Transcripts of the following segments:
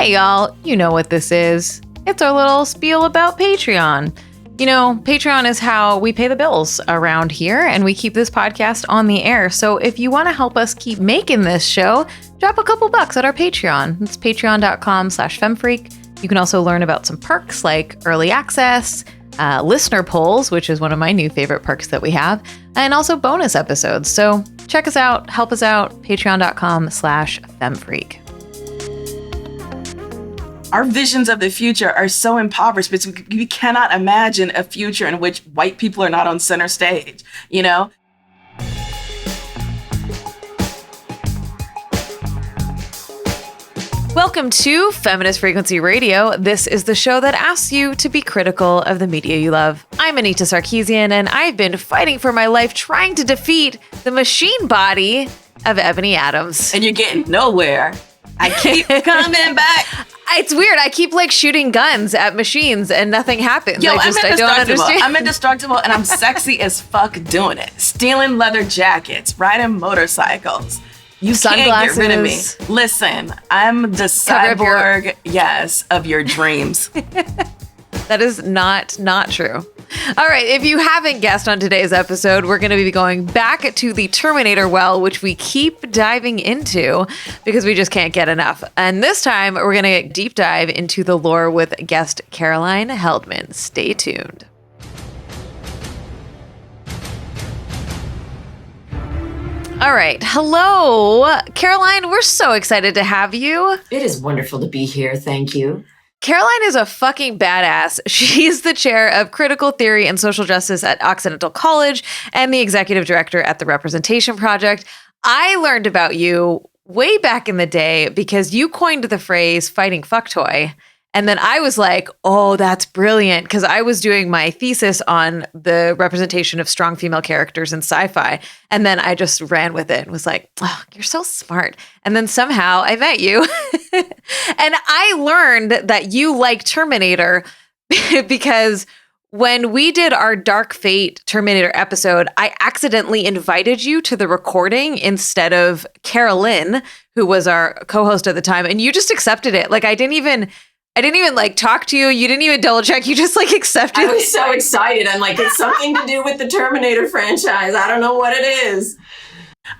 Hey y'all, you know what this is. It's our little spiel about Patreon. You know, Patreon is how we pay the bills around here and we keep this podcast on the air. So if you want to help us keep making this show, drop a couple bucks at our Patreon. It's patreon.com/femfreak. You can also learn about some perks like early access, listener polls, which is one of my new favorite perks that we have, and also bonus episodes. So check us out, help us out, patreon.com/femfreak. Our visions of the future are so impoverished because we cannot imagine a future in which white people are not on center stage, you know? Welcome to Feminist Frequency Radio. This is the show that asks you to be critical of the media you love. I'm Anita Sarkeesian, and I've been fighting for my life trying to defeat the machine body of Ebony Adams. And you're getting nowhere. I keep coming back. It's weird. I keep shooting guns at machines and nothing happens. Yo, I don't understand. I'm indestructible and I'm sexy as fuck doing it. Stealing leather jackets, riding motorcycles. You Sunglasses. Can't get rid of me. Listen, I'm the cyborg, of your dreams. That is not true. All right, if you haven't guessed on today's episode, we're going to be going back to the Terminator well, which we keep diving into because we just can't get enough. And this time, we're going to deep dive into the lore with guest Caroline Heldman. Stay tuned. All right. Hello, Caroline. We're so excited to have you. It is wonderful to be here. Thank you. Caroline is a fucking badass. She's the chair of critical theory and social justice at Occidental College and the executive director at the Representation Project. I learned about you way back in the day because you coined the phrase fighting fucktoy. And then I was like, oh, that's brilliant. Because I was doing my thesis on the representation of strong female characters in sci-fi. And then I just ran with it and was like, oh, you're so smart. And then somehow I met you. And I learned that you like Terminator because when we did our Dark Fate Terminator episode, I accidentally invited you to the recording instead of Caroline, who was our co-host at the time. And you just accepted it. I didn't even talk to you. You didn't even double check. You just accepted. I was so excited. I'm like, it's something to do with the Terminator franchise. I don't know what it is.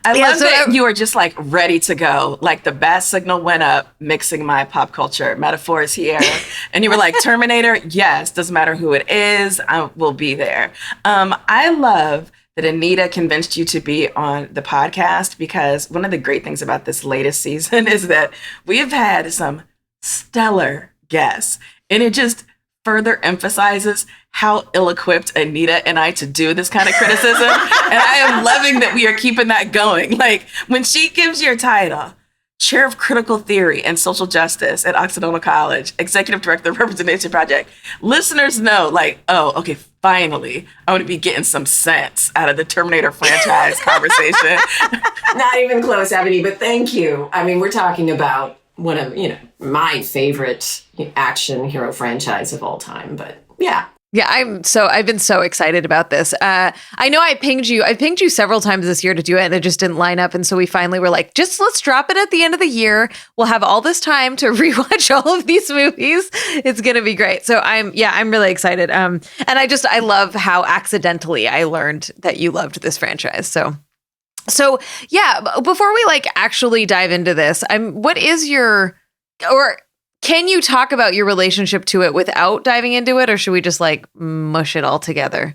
I love that you were just ready to go. The bat signal went up, mixing my pop culture metaphors here. And you were like, Terminator, yes, doesn't matter who it is. I will be there. I love that Anita convinced you to be on the podcast because one of the great things about this latest season is that we have had some stellar guests, and it just further emphasizes how ill-equipped Anita and I to do this kind of criticism. And I am loving that we are keeping that going. When she gives your title, Chair of Critical Theory and Social Justice at Occidental College, Executive Director of the Representation Project, listeners know, oh, okay, finally, I'm going to be getting some sense out of the Terminator franchise conversation. Not even close, Ebony, but thank you. I mean, we're talking about one of, my favorite action hero franchise of all time, but yeah. Yeah, I've been so excited about this. I know I pinged you several times this year to do it and it just didn't line up. And so we finally were like, just let's drop it at the end of the year. We'll have all this time to rewatch all of these movies. It's going to be great. So I'm really excited. And I love how accidentally I learned that you loved this franchise. So yeah, before we actually dive into this, can you talk about your relationship to it without diving into it, or should we just mush it all together?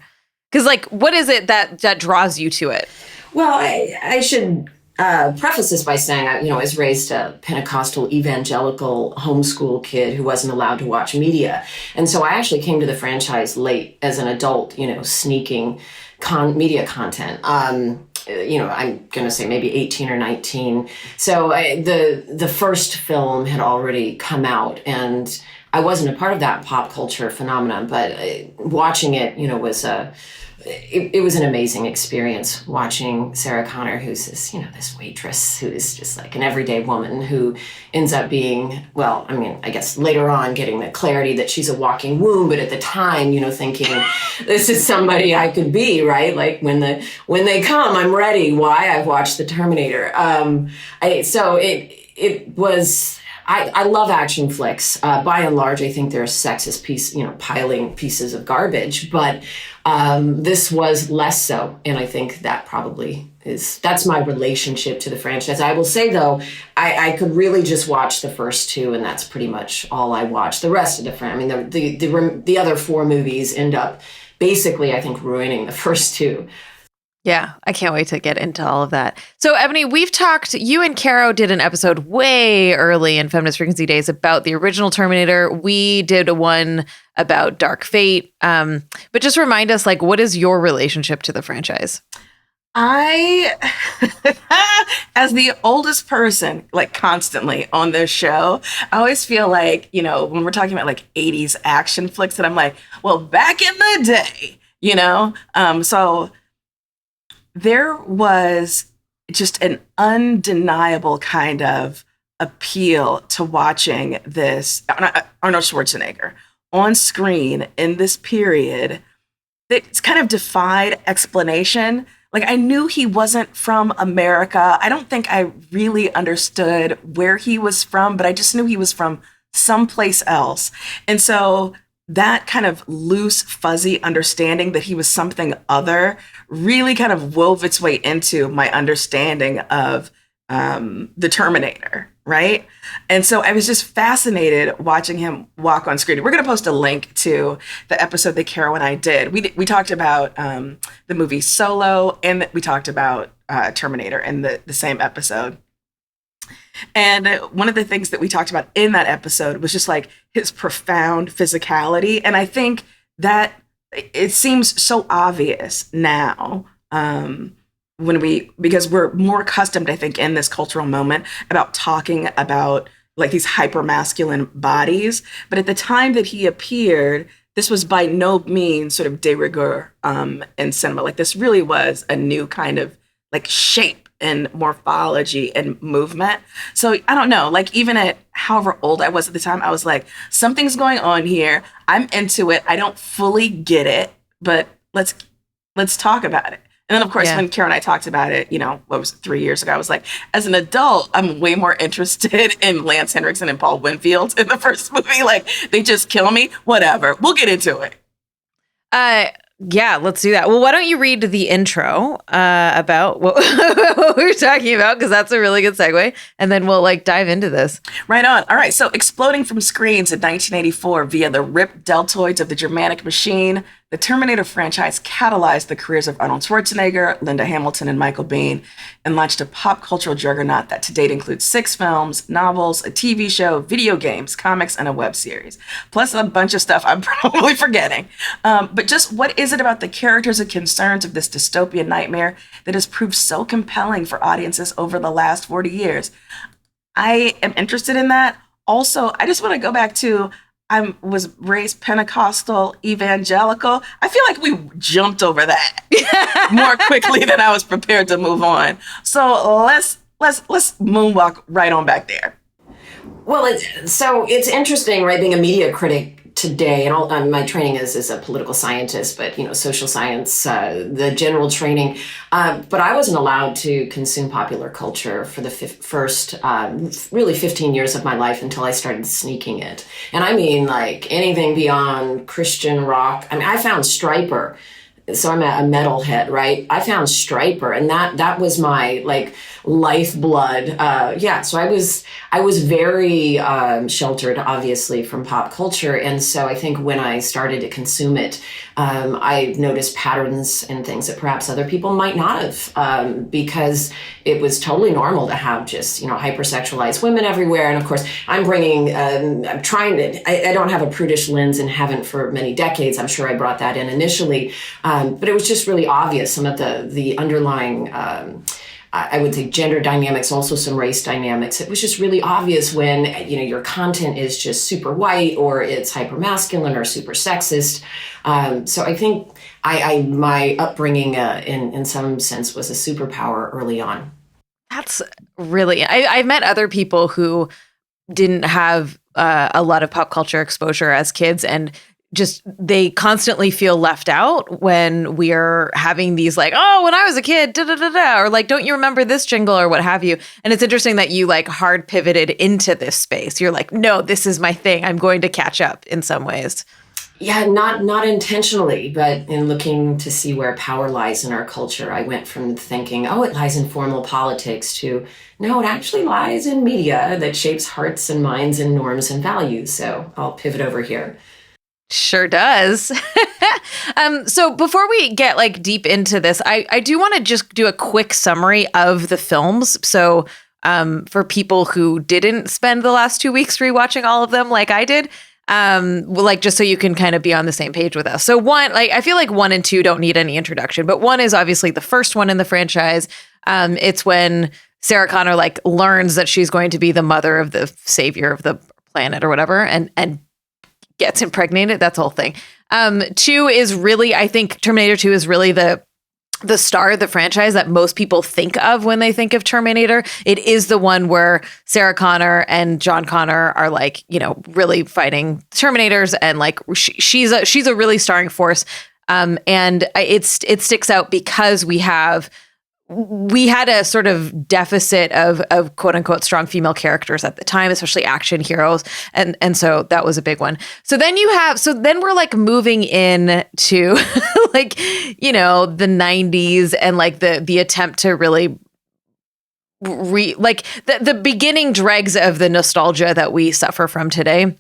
Because what is it that draws you to it? Well, I should preface this by saying, I was raised a Pentecostal evangelical homeschool kid who wasn't allowed to watch media. And so I actually came to the franchise late as an adult, sneaking media content. I'm going to say maybe 18 or 19. So the first film had already come out, and I wasn't a part of that pop culture phenomenon, but watching it, was it was an amazing experience watching Sarah Connor, who's this waitress who is just an everyday woman who ends up being, I guess later on getting the clarity that she's a walking womb, but at the time, thinking this is somebody I could be, right? When they come, I'm ready. Why? I've watched the Terminator. So it was I love action flicks. By and large, I think they're a sexist piece, piling pieces of garbage. But this was less so. And I think that probably that's my relationship to the franchise. I will say, though, I could really just watch the first two, and that's pretty much all I watched. The rest of the other four movies end up basically, I think, ruining the first two. Yeah, I can't wait to get into all of that. So, Ebony, you and Caro did an episode way early in Feminist Frequency Days about the original Terminator. We did one about Dark Fate. But just remind us, what is your relationship to the franchise? I, as the oldest person, constantly on this show, I always feel like, when we're talking about 80s action flicks, that I'm like, well, back in the day, so there was just an undeniable kind of appeal to watching this Arnold Schwarzenegger on screen in this period that kind of defied explanation. I knew he wasn't from America. I don't think I really understood where he was from, but I just knew he was from someplace else. And so that kind of loose, fuzzy understanding that he was something other really kind of wove its way into my understanding of the Terminator, right? And so I was just fascinated watching him walk on screen. We're going to post a link to the episode that Caro and I did. We talked about the movie Solo, and we talked about Terminator in the same episode. And one of the things that we talked about in that episode was just his profound physicality. And I think that it seems so obvious now because we're more accustomed, I think, in this cultural moment about talking about these hypermasculine bodies. But at the time that he appeared, this was by no means sort of de rigueur in cinema. This really was a new kind of shape and morphology and movement. So I don't know, even at however old I was at the time, I was like, something's going on here. I'm into it. I don't fully get it, but let's talk about it. And then, of course, when Caro and I talked about it, 3 years ago, I was like, as an adult, I'm way more interested in Lance Henriksen and Paul Winfield in the first movie. They just kill me. Whatever. We'll get into it. Yeah, let's do that. Well, why don't you read the intro about what we're talking about, because that's a really good segue, and then we'll dive into this. Right on. All right. So, exploding from screens in 1984 via the ripped deltoids of the Germanic machine, the Terminator franchise catalyzed the careers of Arnold Schwarzenegger, Linda Hamilton, and Michael Biehn, and launched a pop cultural juggernaut that to date includes 6 films, novels, a TV show, video games, comics, and a web series, plus a bunch of stuff I'm probably forgetting. But just what is it about the characters and concerns of this dystopian nightmare that has proved so compelling for audiences over the last 40 years? I am interested in that. Also, I just want to go back to I was raised Pentecostal evangelical. I feel like we jumped over that more quickly than I was prepared to move on. So let's moonwalk right on back there. Well, it's interesting, right? Being a media critic today, and my training is as a political scientist, but social science, the general training. But I wasn't allowed to consume popular culture for the first really 15 years of my life until I started sneaking it. And I mean, anything beyond Christian rock. I mean, I found Stryper. So I'm a metalhead, right? I found Stryper, and that was my lifeblood. So I was very sheltered, obviously, from pop culture, and so I think when I started to consume it, I noticed patterns and things that perhaps other people might not have, because it was totally normal to have just hypersexualized women everywhere. And of course, I'm trying to. I don't have a prudish lens and haven't for many decades. I'm sure I brought that in initially. But it was just really obvious, some of the underlying, I would say, gender dynamics, also some race dynamics. It was just really obvious when, your content is just super white, or it's hypermasculine or super sexist. So I think my upbringing in some sense was a superpower early on. That's really, I've met other people who didn't have a lot of pop culture exposure as kids, and just they constantly feel left out when we are having these like, oh, when I was a kid, da da da da, or like, don't you remember this jingle or what have you? And it's interesting that you like hard pivoted into this space. You're like, no, this is my thing. I'm going to catch up in some ways. Yeah, not intentionally, but in looking to see where power lies in our culture, I went from thinking, oh, it lies in formal politics to, no, it actually lies in media that shapes hearts and minds and norms and values. So I'll pivot over here. Sure does. So before we get like deep into this, I do want to just do a quick summary of the films. So for people who didn't spend the last 2 weeks rewatching all of them like I did, like just so you can kind of be on the same page with us. So one, like I feel like 1 and 2 don't need any introduction, but 1 is obviously the first one in the franchise. It's when Sarah Connor like learns that she's going to be the mother of the savior of the planet or whatever, and gets impregnated. That's the whole thing. 2 is really, I think Terminator 2 is really the star of the franchise that most people think of when they think of Terminator. It is the one where Sarah Connor and John Connor are like, you know, really fighting Terminators, and like she's a really starring force. And it sticks out because we had a sort of deficit of quote unquote strong female characters at the time, especially action heroes. And so that was a big one. So then we're like moving in to like, you know, the 90s and like the attempt to really like the beginning dregs of the nostalgia that we suffer from today.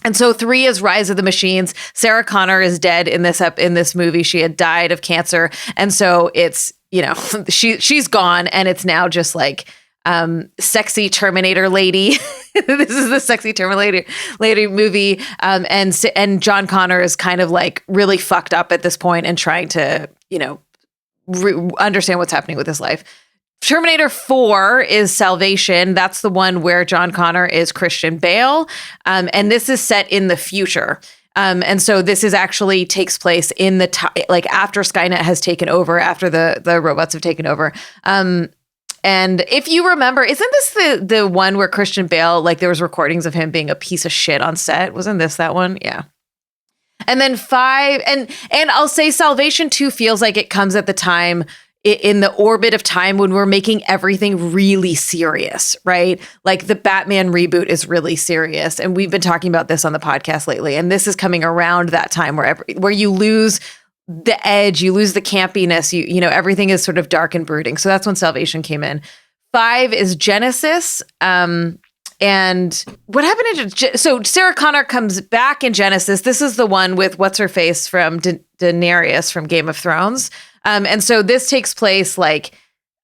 And so 3 is Rise of the Machines. Sarah Connor is dead in this movie. She had died of cancer. And so it's, you know, she's gone, and it's now just like sexy Terminator lady. This is the sexy Terminator lady movie. And John Connor is kind of like really fucked up at this point and trying to, you know, understand what's happening with his life. Terminator 4 is Salvation. That's the one where John Connor is Christian Bale. And this is set in the future. And so this is actually takes place in the like after Skynet has taken over, after the robots have taken over. And if you remember, isn't this the one where Christian Bale, like there was recordings of him being a piece of shit on set? Wasn't this that one? Yeah. And then 5, and I'll say Salvation 2 feels like it comes at the time in the orbit of time when we're making everything really serious, right? Like the Batman reboot is really serious. And we've been talking about this on the podcast lately. And this is coming around that time where you lose the edge, you lose the campiness, you know, everything is sort of dark and brooding. So that's when Salvation came in. 5 is Genesis. And what happened so Sarah Connor comes back in Genesis. This is the one with what's her face from Daenerys from Game of Thrones. And so this takes place like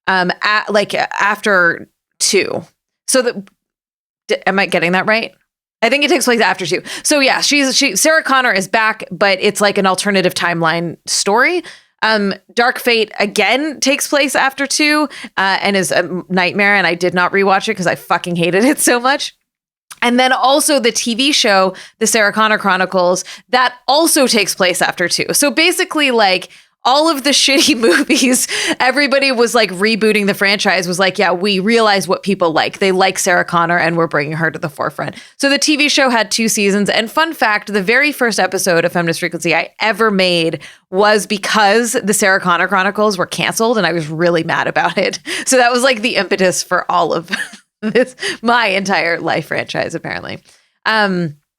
after 2. So am I getting that right? I think it takes place after 2. So yeah, Sarah Connor is back, but it's like an alternative timeline story. Dark Fate again takes place after 2 and is a nightmare. And I did not rewatch it because I fucking hated it so much. And then also the TV show, The Sarah Connor Chronicles, that also takes place after 2. So basically like all of the shitty movies, everybody was like rebooting the franchise, was like, yeah, we realize what people like. They like Sarah Connor and we're bringing her to the forefront. So the TV show had 2 seasons. And fun fact, the very first episode of Feminist Frequency I ever made was because the Sarah Connor Chronicles were canceled and I was really mad about it. So that was like the impetus for all of this, my entire life franchise, apparently.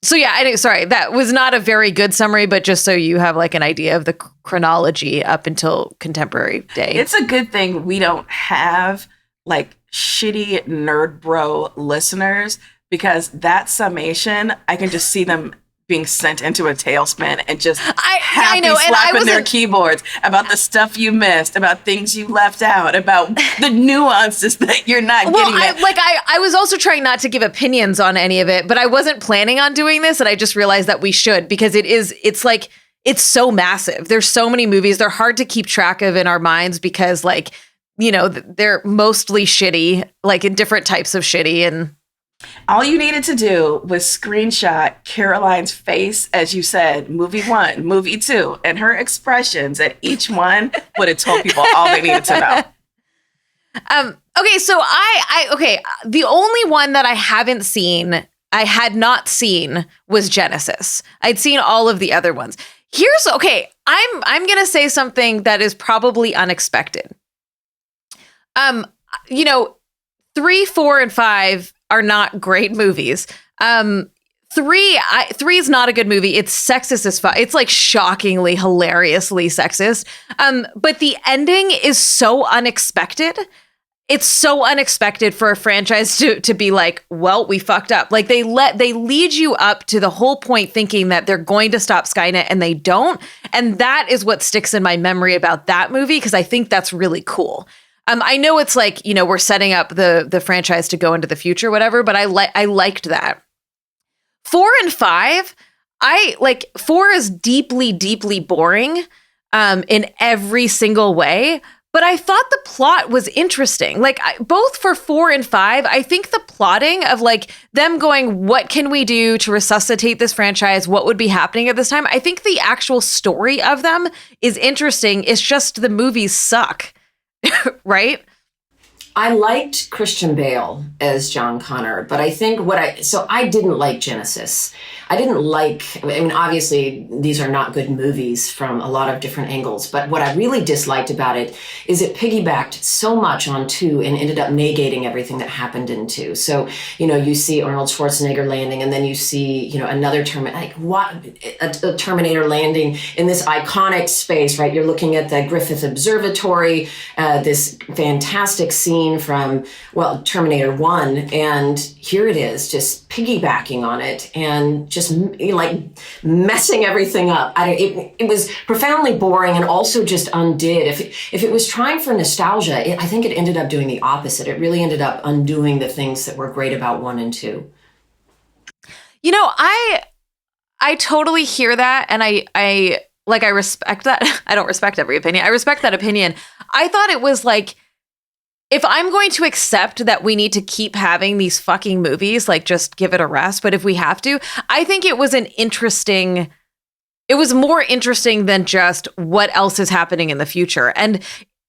So yeah, sorry, that was not a very good summary, but just so you have like an idea of the chronology up until contemporary day. It's a good thing we don't have like shitty nerd bro listeners, because that summation, I can just see them being sent into a tailspin and just happy slapping their keyboards about the stuff you missed, about things you left out, about the nuances that you're not getting. I was also trying not to give opinions on any of it, but I wasn't planning on doing this, and I just realized that we should, because it's so massive. There's so many movies. They're hard to keep track of in our minds because, like, you know, they're mostly shitty, like in different types of shitty. And all you needed to do was screenshot Caroline's face, as you said, movie 1, movie 2, and her expressions at each one would have told people all they needed to know. Okay, so the only one that I haven't seen I had not seen was Genesis. I'd seen all of the other ones. I'm going to say something that is probably unexpected. 3, 4, and 5 are not great movies. 3 is not a good movie. It's sexist as fuck. It's like shockingly, hilariously sexist. But the ending is so unexpected. It's so unexpected for a franchise to be like, well, we fucked up. Like they lead you up to the whole point thinking that they're going to stop Skynet and they don't. And that is what sticks in my memory about that movie, because I think that's really cool. I know it's like, we're setting up the franchise to go into the future, whatever, but I liked that. 4 and 5, 4 is deeply, deeply boring in every single way. But I thought the plot was interesting. Both for 4 and 5, I think the plotting of them going, what can we do to resuscitate this franchise? What would be happening at this time? I think the actual story of them is interesting. It's just the movies suck, right? I liked Christian Bale as John Connor, but I think I didn't like Genesis. Obviously these are not good movies from a lot of different angles, but what I really disliked about it is it piggybacked so much on 2 and ended up negating everything that happened in 2. So, you see Arnold Schwarzenegger landing, and then you see, another a Terminator landing in this iconic space, right? You're looking at the Griffith Observatory, this fantastic scene from, Terminator 1, and here it is, just piggybacking on it and just messing everything up. It was profoundly boring and also just undid. If it was trying for nostalgia, I think it ended up doing the opposite. It really ended up undoing the things that were great about 1 and 2. I totally hear that, and I respect that. I don't respect every opinion. I respect that opinion. I thought it was if I'm going to accept that we need to keep having these fucking movies, just give it a rest. But if we have to, I think it was more interesting than just what else is happening in the future. And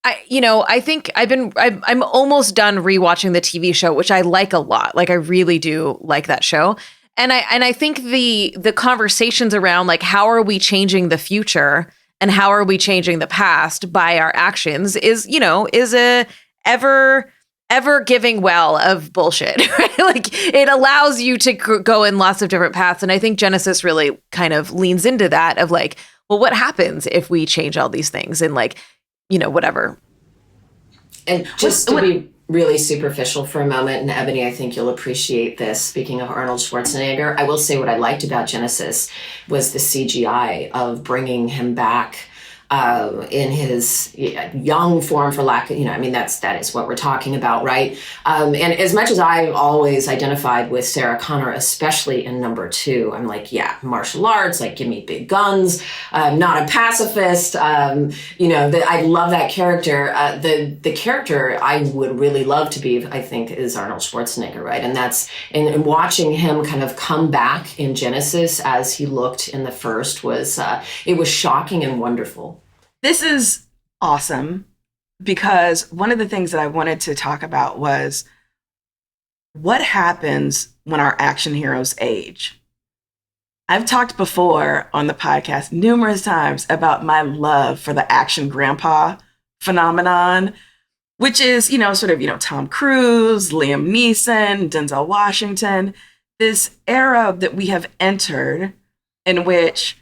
I think I'm almost done rewatching the TV show, which I like a lot. I really do like that show. And I think the conversations around how are we changing the future and how are we changing the past by our actions is a ever giving well of bullshit, right? It allows you to go in lots of different paths. And I think Genesis really kind of leans into that of well, what happens if we change all these things and whatever. And just to be really superficial for a moment, and Ebony, I think you'll appreciate this. Speaking of Arnold Schwarzenegger, I will say what I liked about Genesis was the CGI of bringing him back in his young form, for lack of, that is what we're talking about, right? And as much as I've always identified with Sarah Connor, especially in number 2, I'm martial arts, give me big guns. I'm not a pacifist. I love that character. The character I would really love to be, I think, is Arnold Schwarzenegger, right? And watching him kind of come back in Genesis as he looked in the first was, it was shocking and wonderful. This is awesome, because one of the things that I wanted to talk about was what happens when our action heroes age. I've talked before on the podcast numerous times about my love for the action grandpa phenomenon, which is, Tom Cruise, Liam Neeson, Denzel Washington, this era that we have entered in which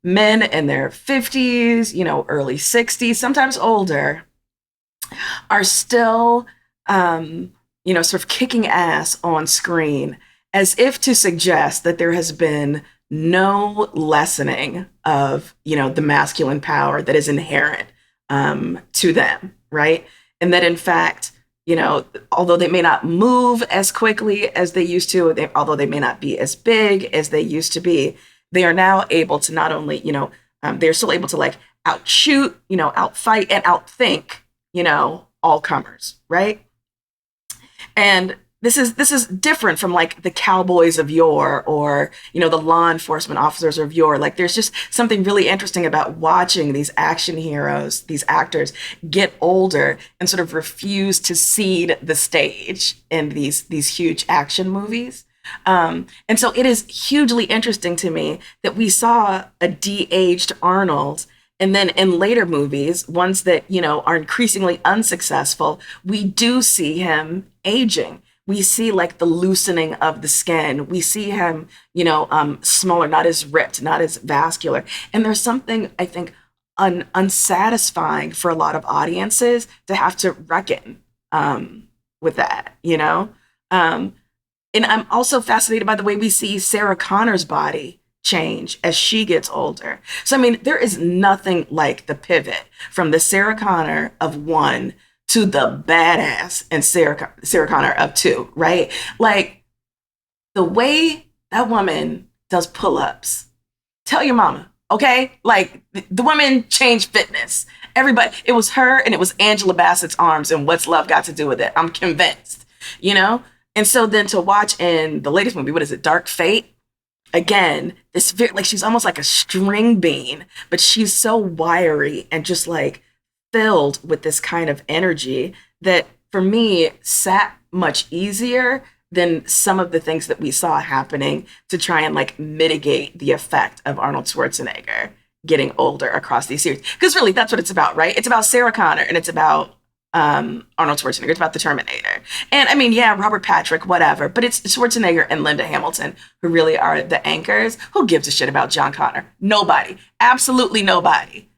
men in their 50s, early 60s, sometimes older, are still, sort of kicking ass on screen, as if to suggest that there has been no lessening of, the masculine power that is inherent to them, right? And that, in fact, although they may not move as quickly as they used to, although they may not be as big as they used to be, they are now able to not only, they're still able to outshoot, outfight and outthink, all comers, right? And this is different from the cowboys of yore or, the law enforcement officers of yore. There's just something really interesting about watching these action heroes, these actors get older and sort of refuse to cede the stage in these huge action movies. And so it is hugely interesting to me that we saw a de-aged Arnold. And then in later movies, ones that, are increasingly unsuccessful, we do see him aging. We see like the loosening of the skin. We see him, smaller, not as ripped, not as vascular. And there's something, I think, unsatisfying for a lot of audiences to have to reckon with that, And I'm also fascinated by the way we see Sarah Connor's body change as she gets older. So, I mean, there is nothing like the pivot from the Sarah Connor of 1 to the badass and Sarah Connor of 2, right? Like the way that woman does pull-ups, tell your mama, okay? Like the woman changed fitness. Everybody, it was her and it was Angela Bassett's arms and what's love got to do with it? I'm convinced, And so then to watch in the latest movie, what is it, Dark Fate? Again, this she's almost like a string bean, but she's so wiry and just like filled with this kind of energy that for me sat much easier than some of the things that we saw happening to try and like mitigate the effect of Arnold Schwarzenegger getting older across these series. Because really that's what it's about, right? It's about Sarah Connor and it's about Arnold Schwarzenegger. It's about the Terminator. And I mean, yeah, Robert Patrick, whatever, but it's Schwarzenegger and Linda Hamilton who really are the anchors. Who gives a shit about John Connor? Nobody. Absolutely nobody.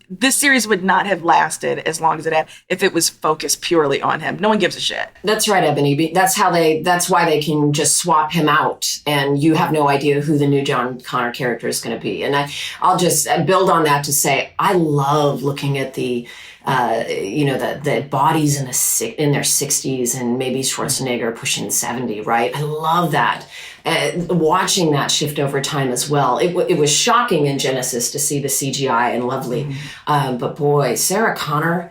This series would not have lasted as long as it had if it was focused purely on him. No one gives a shit. That's right, Ebony. That's why they can just swap him out and you have no idea who the new John Connor character is going to be. And I'll just build on that to say, I love looking at the bodies in their 60s and maybe Schwarzenegger pushing 70, right? I love that. Watching that shift over time as well. It was shocking in Genesis to see the CGI and lovely. But boy, Sarah Connor,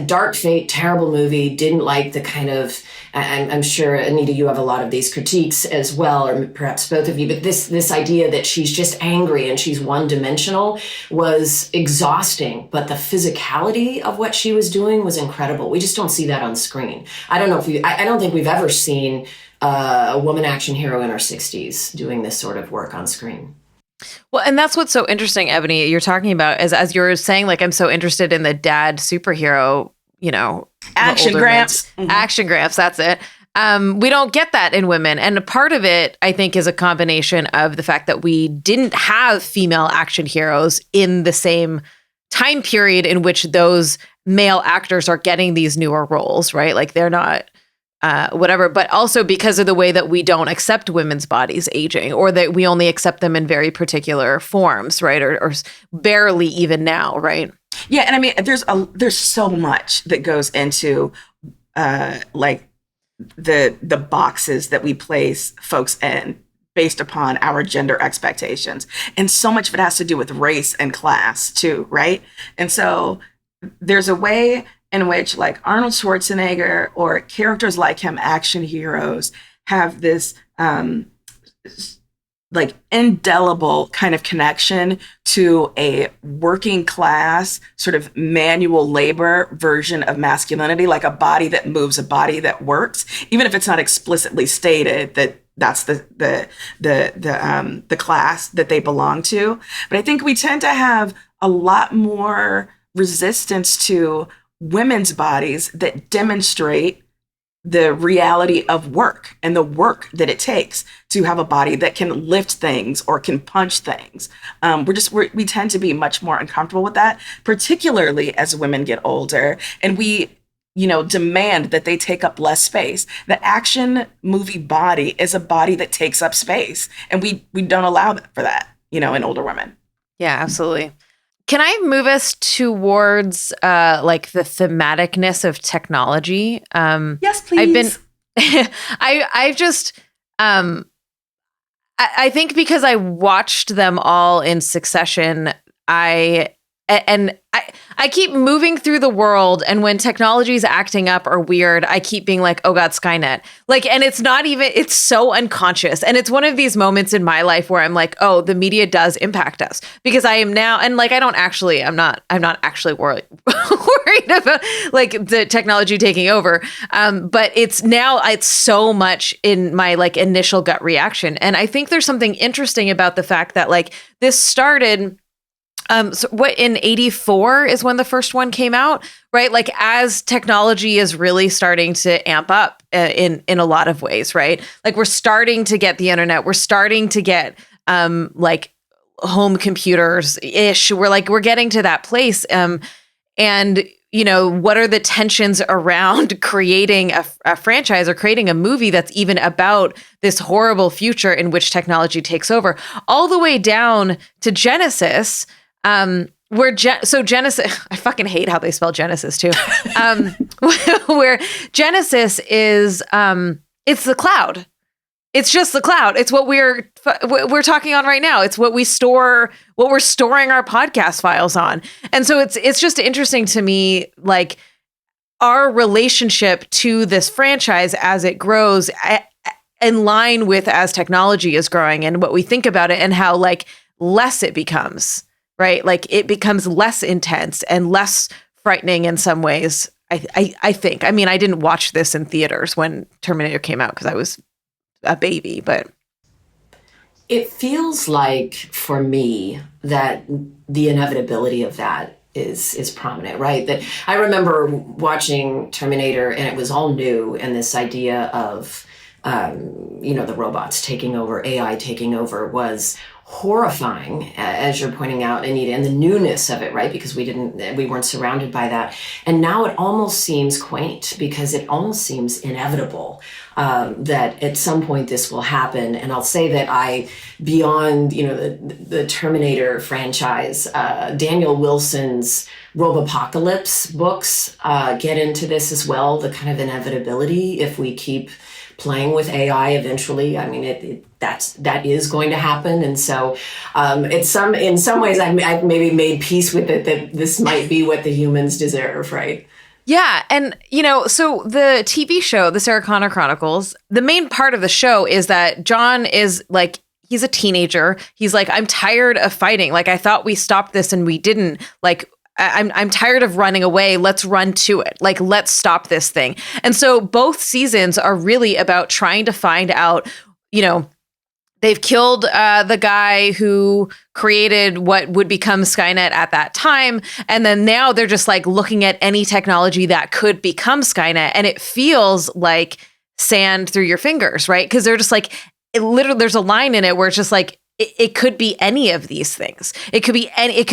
Dark Fate, terrible movie. Didn't like the kind of, I'm sure, Anita, you have a lot of these critiques as well, or perhaps both of you, but this idea that she's just angry and she's one-dimensional was exhausting, but the physicality of what she was doing was incredible. We just don't see that on screen. I don't think we've ever seen a woman action hero in her 60s doing this sort of work on screen. Well, and that's what's so interesting, Ebony, you're talking about, as you're saying, like, I'm so interested in the dad superhero, action gramps. Mm-hmm. Action gramps, that's it. We don't get that in women. And part of it, I think, is a combination of the fact that we didn't have female action heroes in the same time period in which those male actors are getting these newer roles, right? Like they're not whatever, but also because of the way that we don't accept women's bodies aging, or that we only accept them in very particular forms, right? Or barely even now, right? Yeah, and I mean, there's so much that goes into like the boxes that we place folks in based upon our gender expectations, and so much of it has to do with race and class too, right? And so there's a way in which like Arnold Schwarzenegger or characters like him, action heroes, have this like indelible kind of connection to a working class sort of manual labor version of masculinity, like a body that moves, a body that works, even if it's not explicitly stated that that's the class that they belong to. But I think we tend to have a lot more resistance to women's bodies that demonstrate the reality of work and the work that it takes to have a body that can lift things or can punch things. We tend to be much more uncomfortable with that, particularly as women get older, and we, demand that they take up less space. The action movie body is a body that takes up space, and we don't allow for that, in older women. Yeah, absolutely. Can I move us towards like the thematicness of technology? Yes, please. I think because I watched them all in succession, I I keep moving through the world, and when technology is acting up or weird, I keep being like, oh God, Skynet. Like, and it's not even, it's so unconscious. And it's one of these moments in my life where I'm like, oh, the media does impact us, because I am now, and like, I'm not actually worried about like the technology taking over. But it's so much in my like initial gut reaction. And I think there's something interesting about the fact that like this started, so what, in 84 is when the first one came out, right? Like as technology is really starting to amp up in a lot of ways, right? Like we're starting to get the internet, we're starting to get like home computers ish. We're getting to that place. And you know, what are the tensions around creating a franchise or creating a movie that's even about this horrible future in which technology takes over, all the way down to Genesis. So Genesis, I fucking hate how they spell Genesis too. Where Genesis is, it's the cloud. It's just the cloud. It's what we're talking on right now. It's what we're storing our podcast files on. And so it's just interesting to me, like our relationship to this franchise as it grows in line with as technology is growing and what we think about it and how like less it becomes. Right? Like it becomes less intense and less frightening in some ways, I think. I mean, I didn't watch this in theaters when Terminator came out because I was a baby, but it feels like for me that the inevitability of that is prominent, right? That I remember watching Terminator and it was all new, and this idea of the robots taking over, AI taking over was horrifying, as you're pointing out, Anita, and the newness of it, right? Because we weren't surrounded by that. And now it almost seems quaint because it almost seems inevitable that at some point this will happen. And I'll say that beyond, the Terminator franchise, Daniel Wilson's Robopocalypse books get into this as well, the kind of inevitability if we keep playing with AI eventually. I mean, that is going to happen. And so in some ways I've maybe made peace with it, that this might be what the humans deserve, right? Yeah. And, so the TV show, the Sarah Connor Chronicles, the main part of the show is that John is like, he's a teenager. He's like, I'm tired of fighting. Like, I thought we stopped this and we didn't. Like, I'm tired of running away. Let's run to it. Like, let's stop this thing. And so both seasons are really about trying to find out, they've killed the guy who created what would become Skynet at that time. And then now they're just like looking at any technology that could become Skynet. And it feels like sand through your fingers, right? Because they're just like, literally, there's a line in it where it's just like, it could be any of these things. It could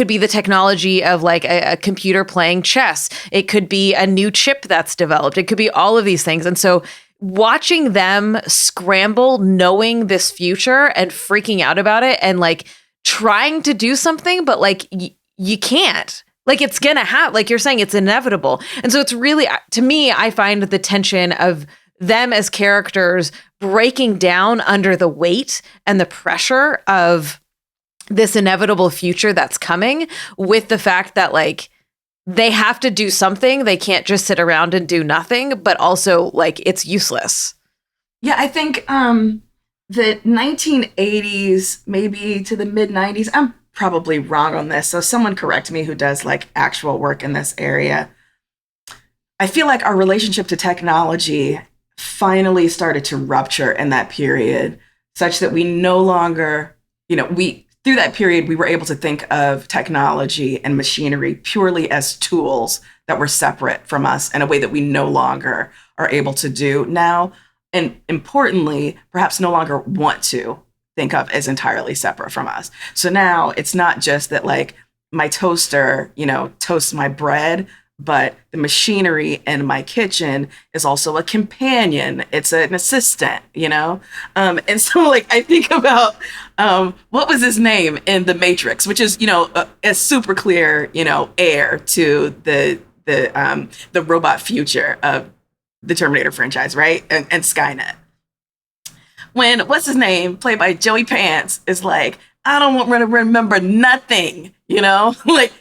be the technology of like a computer playing chess. It could be a new chip that's developed. It could be all of these things. And so watching them scramble, knowing this future and freaking out about it and like trying to do something, but like you can't. Like it's gonna happen. Like you're saying, it's inevitable. And so it's really, to me, I find the tension of them as characters breaking down under the weight and the pressure of this inevitable future that's coming, with the fact that like they have to do something. They can't just sit around and do nothing, but also like it's useless. Yeah, I think the 1980s, maybe to the mid 90s, I'm probably wrong on this, so someone correct me who does like actual work in this area. I feel like our relationship to technology finally started to rupture in that period, such that we no longer, through that period, we were able to think of technology and machinery purely as tools that were separate from us in a way that we no longer are able to do now. And importantly, perhaps no longer want to think of as entirely separate from us. So now it's not just that like my toaster, toasts my bread, but the machinery in my kitchen is also a companion. It's an assistant, And so like I think about what was his name in The Matrix, which is, a super clear, heir to the robot future of the Terminator franchise, right? And Skynet. When what's his name, played by Joey Pants, is like, I don't want to remember nothing, like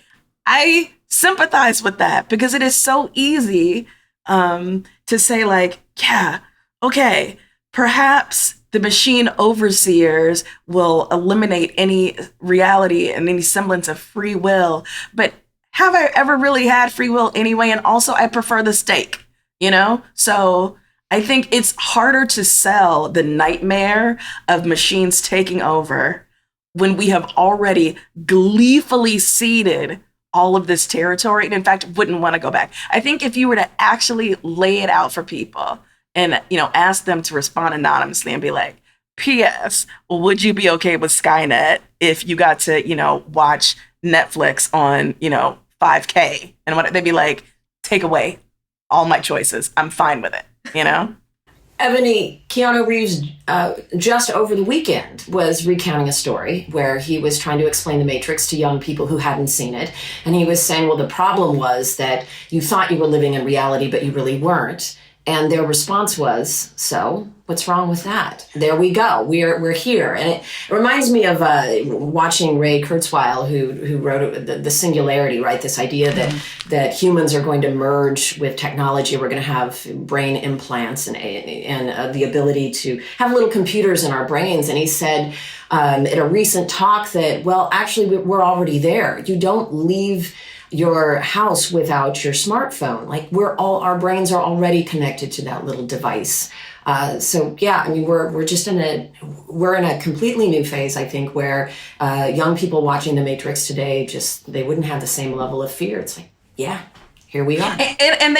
I sympathize with that, because it is so easy to say like, yeah, okay, perhaps the machine overseers will eliminate any reality and any semblance of free will. But have I ever really had free will anyway? And also, I prefer the steak, So I think it's harder to sell the nightmare of machines taking over when we have already gleefully ceded all of this territory, and in fact, wouldn't want to go back. I think if you were to actually lay it out for people and, ask them to respond anonymously and be like, P.S., well, would you be okay with Skynet if you got to, watch Netflix on, 5K? And they'd be like, take away all my choices. I'm fine with it, Ebony, Keanu Reeves just over the weekend was recounting a story where he was trying to explain The Matrix to young people who hadn't seen it. And he was saying, well, the problem was that you thought you were living in reality, but you really weren't. And their response was, so what's wrong with that? There we go. We're here. And it reminds me of watching Ray Kurzweil, who wrote the singularity, right? This idea that humans are going to merge with technology. We're going to have brain implants and the ability to have little computers in our brains. And he said at a recent talk that, well, actually, we're already there. You don't leave your house without your smartphone. Like our brains are already connected to that little device. So yeah, I mean, we're just in a completely new phase, I think, where young people watching The Matrix today, they wouldn't have the same level of fear. It's like, yeah, here we are. And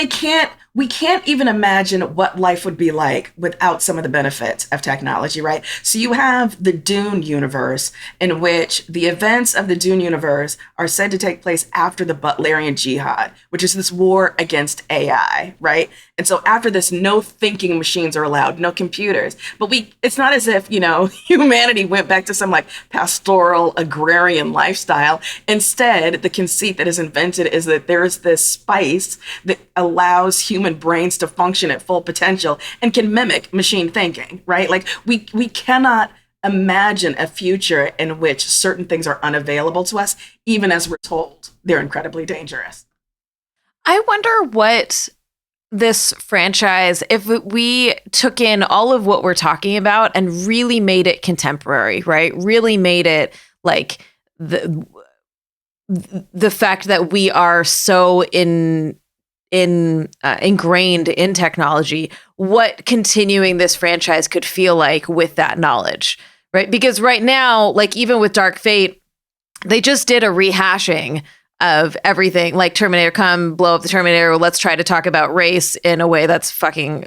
we can't even imagine what life would be like without some of the benefits of technology, right? So you have the Dune universe, in which the events of the Dune universe are said to take place after the Butlerian Jihad, which is this war against AI, right? And so after this, no thinking machines are allowed, no computers. But it's not as if, humanity went back to some like pastoral agrarian lifestyle. Instead, the conceit that is invented is that there's this spice that allows human brains to function at full potential and can mimic machine thinking, right? Like we cannot imagine a future in which certain things are unavailable to us, even as we're told they're incredibly dangerous. I wonder what this franchise, if we took in all of what we're talking about and really made it contemporary, right? Really made it like the fact that we are so ingrained in technology, what continuing this franchise could feel like with that knowledge, right? Because right now, like even with Dark Fate, they just did a rehashing of everything, like Terminator, come blow up the Terminator. Let's try to talk about race in a way that's fucking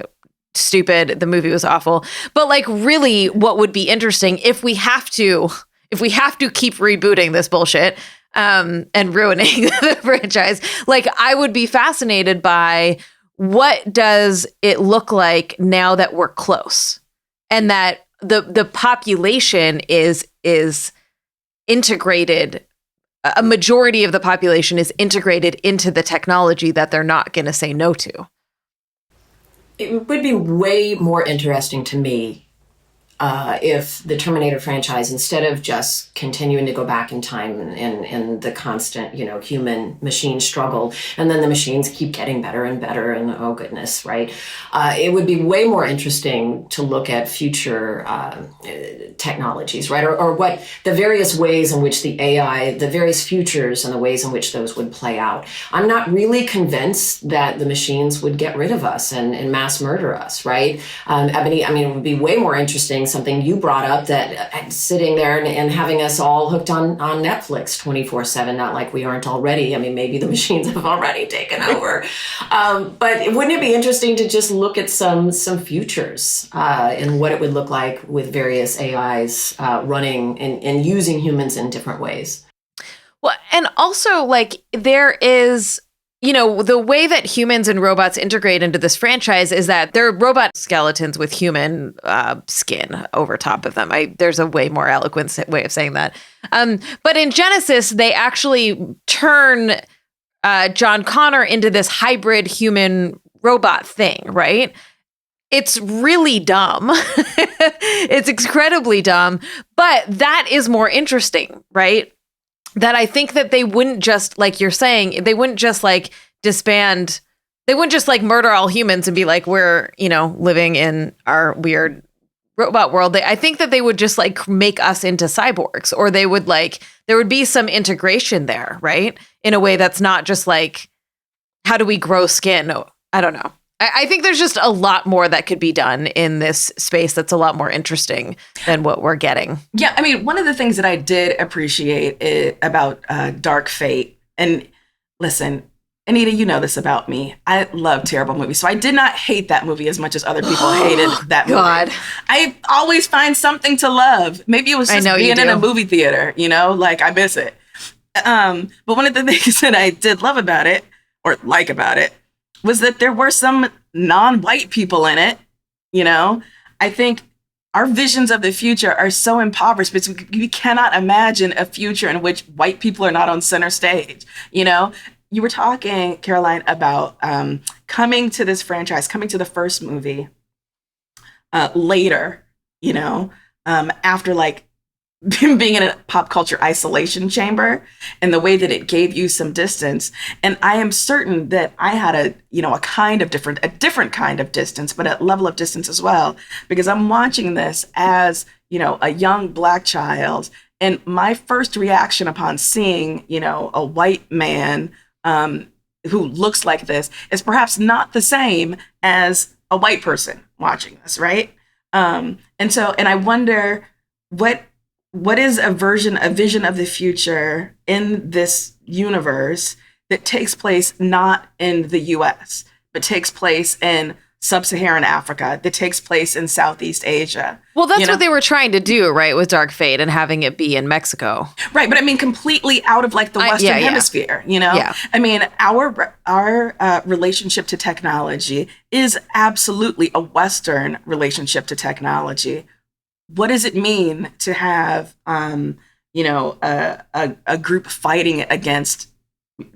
stupid. The movie was awful. But like really what would be interesting if we have to keep rebooting this bullshit and ruining the franchise, like I would be fascinated by what does it look like now that we're close and that the population is integrated. A majority of the population is integrated into the technology that they're not going to say no to. It would be way more interesting to me if the Terminator franchise, instead of just continuing to go back in time and the constant, human machine struggle, and then the machines keep getting better and better, and oh goodness, right? It would be way more interesting to look at future technologies, right? Or what the various ways in which the AI, the various futures and the ways in which those would play out. I'm not really convinced that the machines would get rid of us and mass murder us, right? Ebony, I mean, it would be way more interesting, something you brought up, that sitting there and having us all hooked on Netflix 24/7, not like we aren't already. I mean, maybe the machines have already taken over. But wouldn't it be interesting to just look at some futures and what it would look like with various AIs running and using humans in different ways? Well, and also like there is, the way that humans and robots integrate into this franchise is that they're robot skeletons with human skin over top of them. There's a way more eloquent way of saying that. But in Genesis, they actually turn John Connor into this hybrid human robot thing, right? It's really dumb. It's incredibly dumb, but that is more interesting, right? that I think that they wouldn't just, like you're saying, they wouldn't just like disband, they wouldn't just like murder all humans and be like, we're, you know, living in our weird robot world. I think that they would just like make us into cyborgs, or they would like, there would be some integration there, right? In a way that's not just like, how do we grow skin? I don't know. I think there's just a lot more that could be done in this space that's a lot more interesting than what we're getting. Yeah, I mean, one of the things that I did appreciate about Dark Fate, and listen, Anita, you know this about me. I love terrible movies. So I did not hate that movie as much as other people hated that movie. God. I always find something to love. Maybe it was just being in a movie theater, you know, like I miss it. But one of the things that I did love about it, or like about it, was that there were some non-white people in it, you know? I think our visions of the future are so impoverished because we cannot imagine a future in which white people are not on center stage, you know? You were talking, Caroline, about coming to this franchise, coming to the first movie later, you know, after like being in a pop culture isolation chamber, and the way that it gave you some distance. And I am certain that I had a different kind of distance, but a level of distance as well, because I'm watching this as, you know, a young Black child. And my first reaction upon seeing, you know, a white man who looks like this is perhaps not the same as a white person watching this, right? And I wonder what is a vision of the future in this universe that takes place not in the US, but takes place in sub-Saharan Africa, that takes place in Southeast Asia. Well, that's what they were trying to do, right, with Dark Fate and having it be in Mexico. Right, but I mean, completely out of like the Western Hemisphere, you know? Yeah. I mean, our relationship to technology is absolutely a Western relationship to technology. What does it mean to have, you know, a group fighting against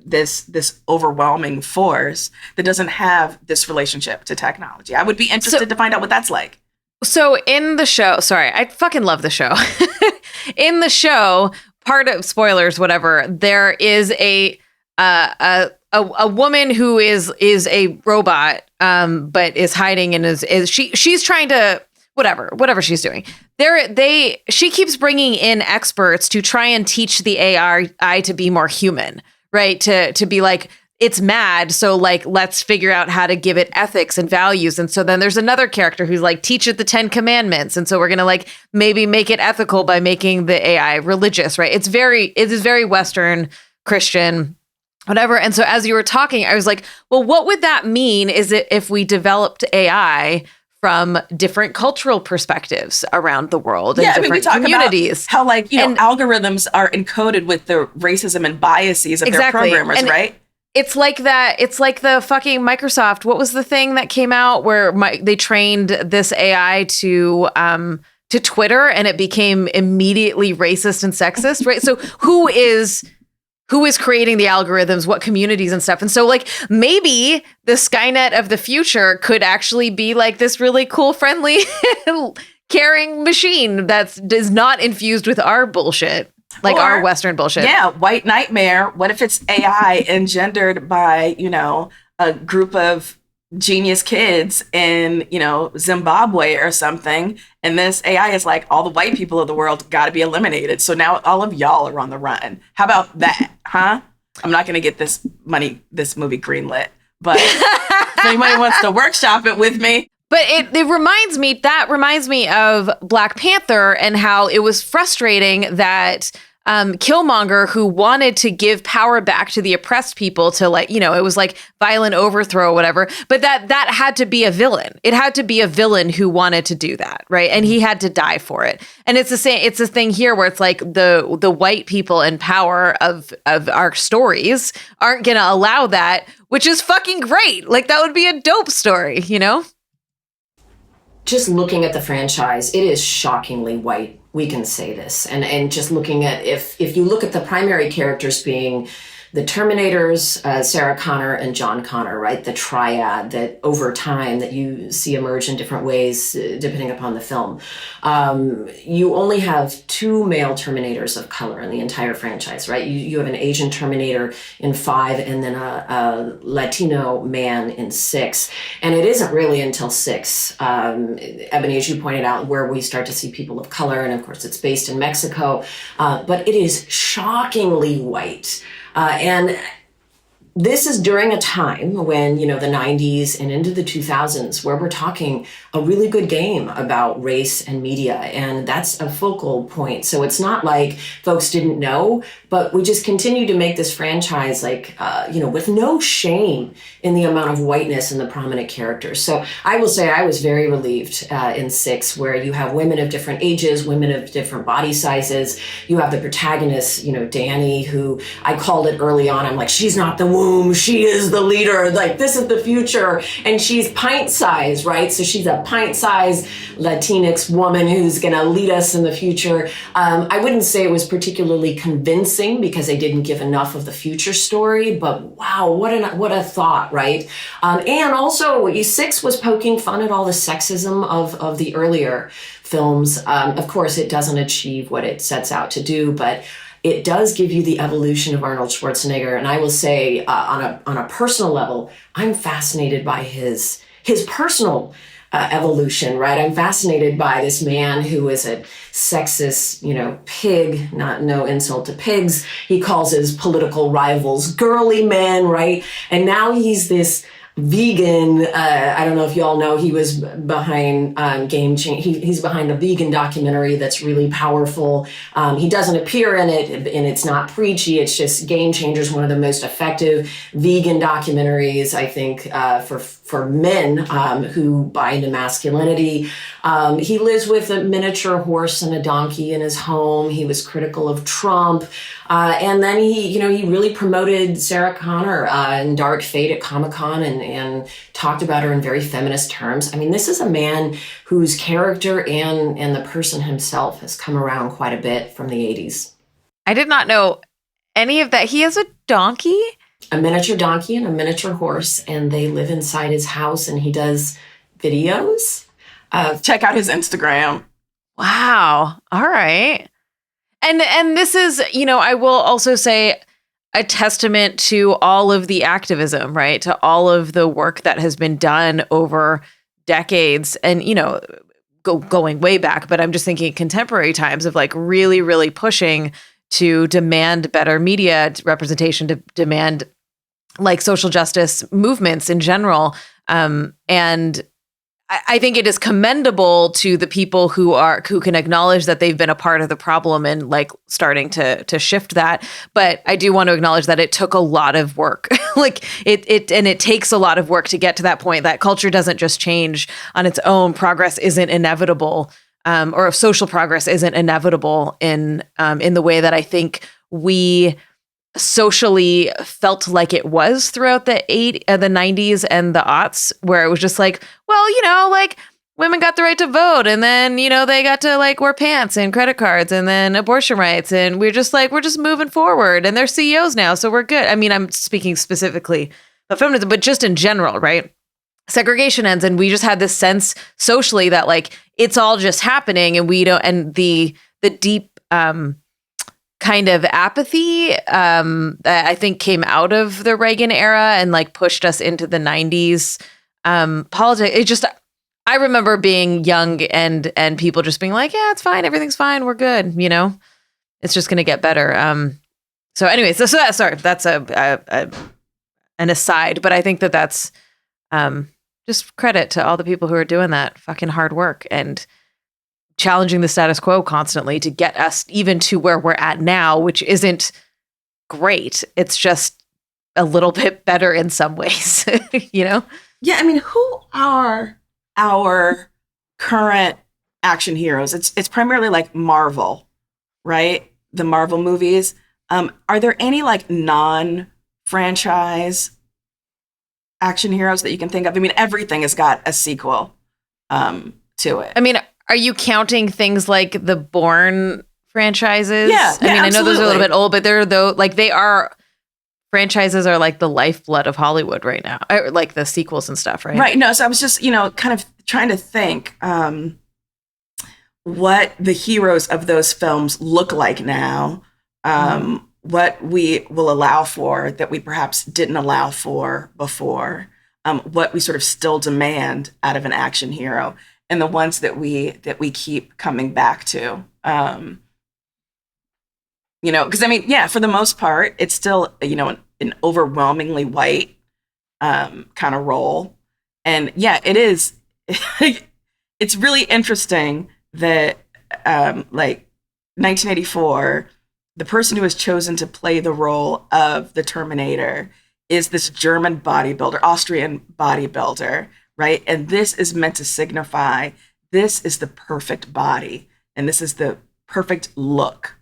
this overwhelming force that doesn't have this relationship to technology? I would be interested to find out what that's like. So in the show, sorry, I fucking love the show. In the show, part of spoilers, whatever, there is a woman who is a robot, but is hiding and she's trying to. Whatever she's doing. She keeps bringing in experts to try and teach the AI to be more human, right? To be like, it's mad, so like, let's figure out how to give it ethics and values. And so then there's another character who's like, teach it the 10 commandments. And so we're going to like maybe make it ethical by making the AI religious, right? It is very Western Christian, whatever. And so as you were talking, I was like, well, what would that mean is it if we developed AI from different cultural perspectives around the world and different communities? About how like, you know, algorithms are encoded with the racism and biases of their programmers, and right? It's like that. It's like the fucking Microsoft. What was the thing that came out where they trained this AI to Twitter and it became immediately racist and sexist, right? So who is creating the algorithms, what communities and stuff. And so like maybe the Skynet of the future could actually be like this really cool, friendly, caring machine that is not infused with our bullshit, like our Western bullshit. Yeah, white nightmare. What if it's AI engendered by, you know, a group of genius kids in, you know, Zimbabwe or something, and this AI is like, all the white people of the world got to be eliminated, so now all of y'all are on the run. How about that, huh? I'm not gonna get this movie greenlit, but if anybody wants to workshop it with me. But it reminds me of Black Panther and how it was frustrating that Killmonger, who wanted to give power back to the oppressed people to, like, you know, it was like violent overthrow or whatever, but that had to be a villain. It had to be a villain who wanted to do that, right? And he had to die for it. And it's the same. It's a thing here where it's like the white people in power of our stories aren't going to allow that, which is fucking great. Like, that would be a dope story, you know? Just looking at the franchise, it is shockingly white. We can say this. And just looking at, if you look at the primary characters being the Terminators, Sarah Connor and John Connor, right? The triad that over time that you see emerge in different ways, depending upon the film. You only have 2 male Terminators of color in the entire franchise, right? You have an Asian Terminator in 5 and then a Latino man in 6. And it isn't really until 6, Ebony, as you pointed out, where we start to see people of color. And of course, it's based in Mexico, but it is shockingly white. And this is during a time when, the 90s and into the 2000s, where we're talking a really good game about race and media. And that's a focal point. So it's not like folks didn't know, but we just continue to make this franchise with no shame in the amount of whiteness in the prominent characters. So I will say I was very relieved in 6, where you have women of different ages, women of different body sizes. You have the protagonist, Danny, who I called it early on. I'm like, she's not the womb, she is the leader. Like, this is the future. And she's pint-sized, right? So she's a pint-sized Latinx woman who's going to lead us in the future. I wouldn't say it was particularly convincing because they didn't give enough of the future story, but wow, what a thought, right? And also, 6 was poking fun at all the sexism of the earlier films. Of course, it doesn't achieve what it sets out to do, but it does give you the evolution of Arnold Schwarzenegger. And I will say, on a personal level, I'm fascinated by his personal evolution, right? I'm fascinated by this man who is a sexist, pig, no insult to pigs. He calls his political rivals girly men, right? And now he's this vegan. I don't know if y'all know, he was behind Game Change. He's behind a vegan documentary that's really powerful. He doesn't appear in it, and it's not preachy. It's just Game Changers, one of the most effective vegan documentaries, I think, for men who buy into masculinity. He lives with a miniature horse and a donkey in his home. He was critical of Trump. And then he really promoted Sarah Connor in Dark Fate at Comic-Con and talked about her in very feminist terms. I mean, this is a man whose character and the person himself has come around quite a bit from the 80s. I did not know any of that. He has a donkey? A miniature donkey and a miniature horse, and they live inside his house, and he does videos. Check out his Instagram. Wow. All right. And this is, I will also say, a testament to all of the activism, right? To all of the work that has been done over decades and, going way back. But I'm just thinking contemporary times of like really, really pushing to demand better media representation, to demand like social justice movements in general. And I think it is commendable to the people who can acknowledge that they've been a part of the problem and like starting to shift that. But I do want to acknowledge that it took a lot of work. Like it takes a lot of work to get to that point. That culture doesn't just change on its own. Progress isn't inevitable, or social progress isn't inevitable in the way that I think we socially felt like it was throughout the 90s and the aughts, where it was just like, well, like women got the right to vote, and then they got to like wear pants and credit cards, and then abortion rights, and we're just moving forward, and they're CEOs now, so we're good. I mean, I'm speaking specifically of feminism, but just in general, right? Segregation ends, and we just had this sense socially that like it's all just happening, and we don't, and the deep kind of apathy that I think came out of the Reagan era and like pushed us into the 90s politics. It just, I remember being young and people just being like, yeah, it's fine, everything's fine, we're good, it's just gonna get better. So anyways, so sorry, that's an aside, but I think that's just credit to all the people who are doing that fucking hard work and challenging the status quo constantly to get us even to where we're at now, which isn't great. It's just a little bit better in some ways, Yeah, I mean, who are our current action heroes? It's primarily like Marvel, right? The Marvel movies. Are there any like non-franchise action heroes that you can think of? I mean, everything has got a sequel to it. I mean, are you counting things like the Bourne franchises? Yeah, I mean, absolutely. I know those are a little bit old, but they are franchises are like the lifeblood of Hollywood right now, like the sequels and stuff, right? Right. No, so I was just, kind of trying to think what the heroes of those films look like now, what we will allow for that we perhaps didn't allow for before, what we sort of still demand out of an action hero, and the ones that we keep coming back to. Because for the most part, it's still, an overwhelmingly white kind of role. And yeah, it is. It's really interesting that, 1984, the person who was chosen to play the role of the Terminator is this German bodybuilder, Austrian bodybuilder, right? And this is meant to signify this is the perfect body, and this is the perfect look.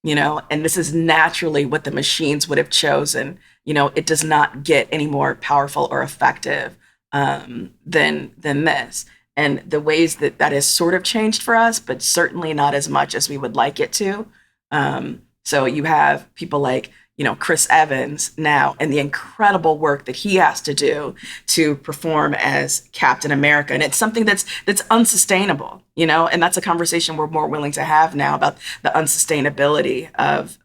And this is naturally what the machines would have chosen. It does not get any more powerful or effective than this. And the ways that has sort of changed for us, but certainly not as much as we would like it to. So you have people like, Chris Evans now, and the incredible work that he has to do to perform as Captain America. And it's something that's unsustainable, and that's a conversation we're more willing to have now about the unsustainability of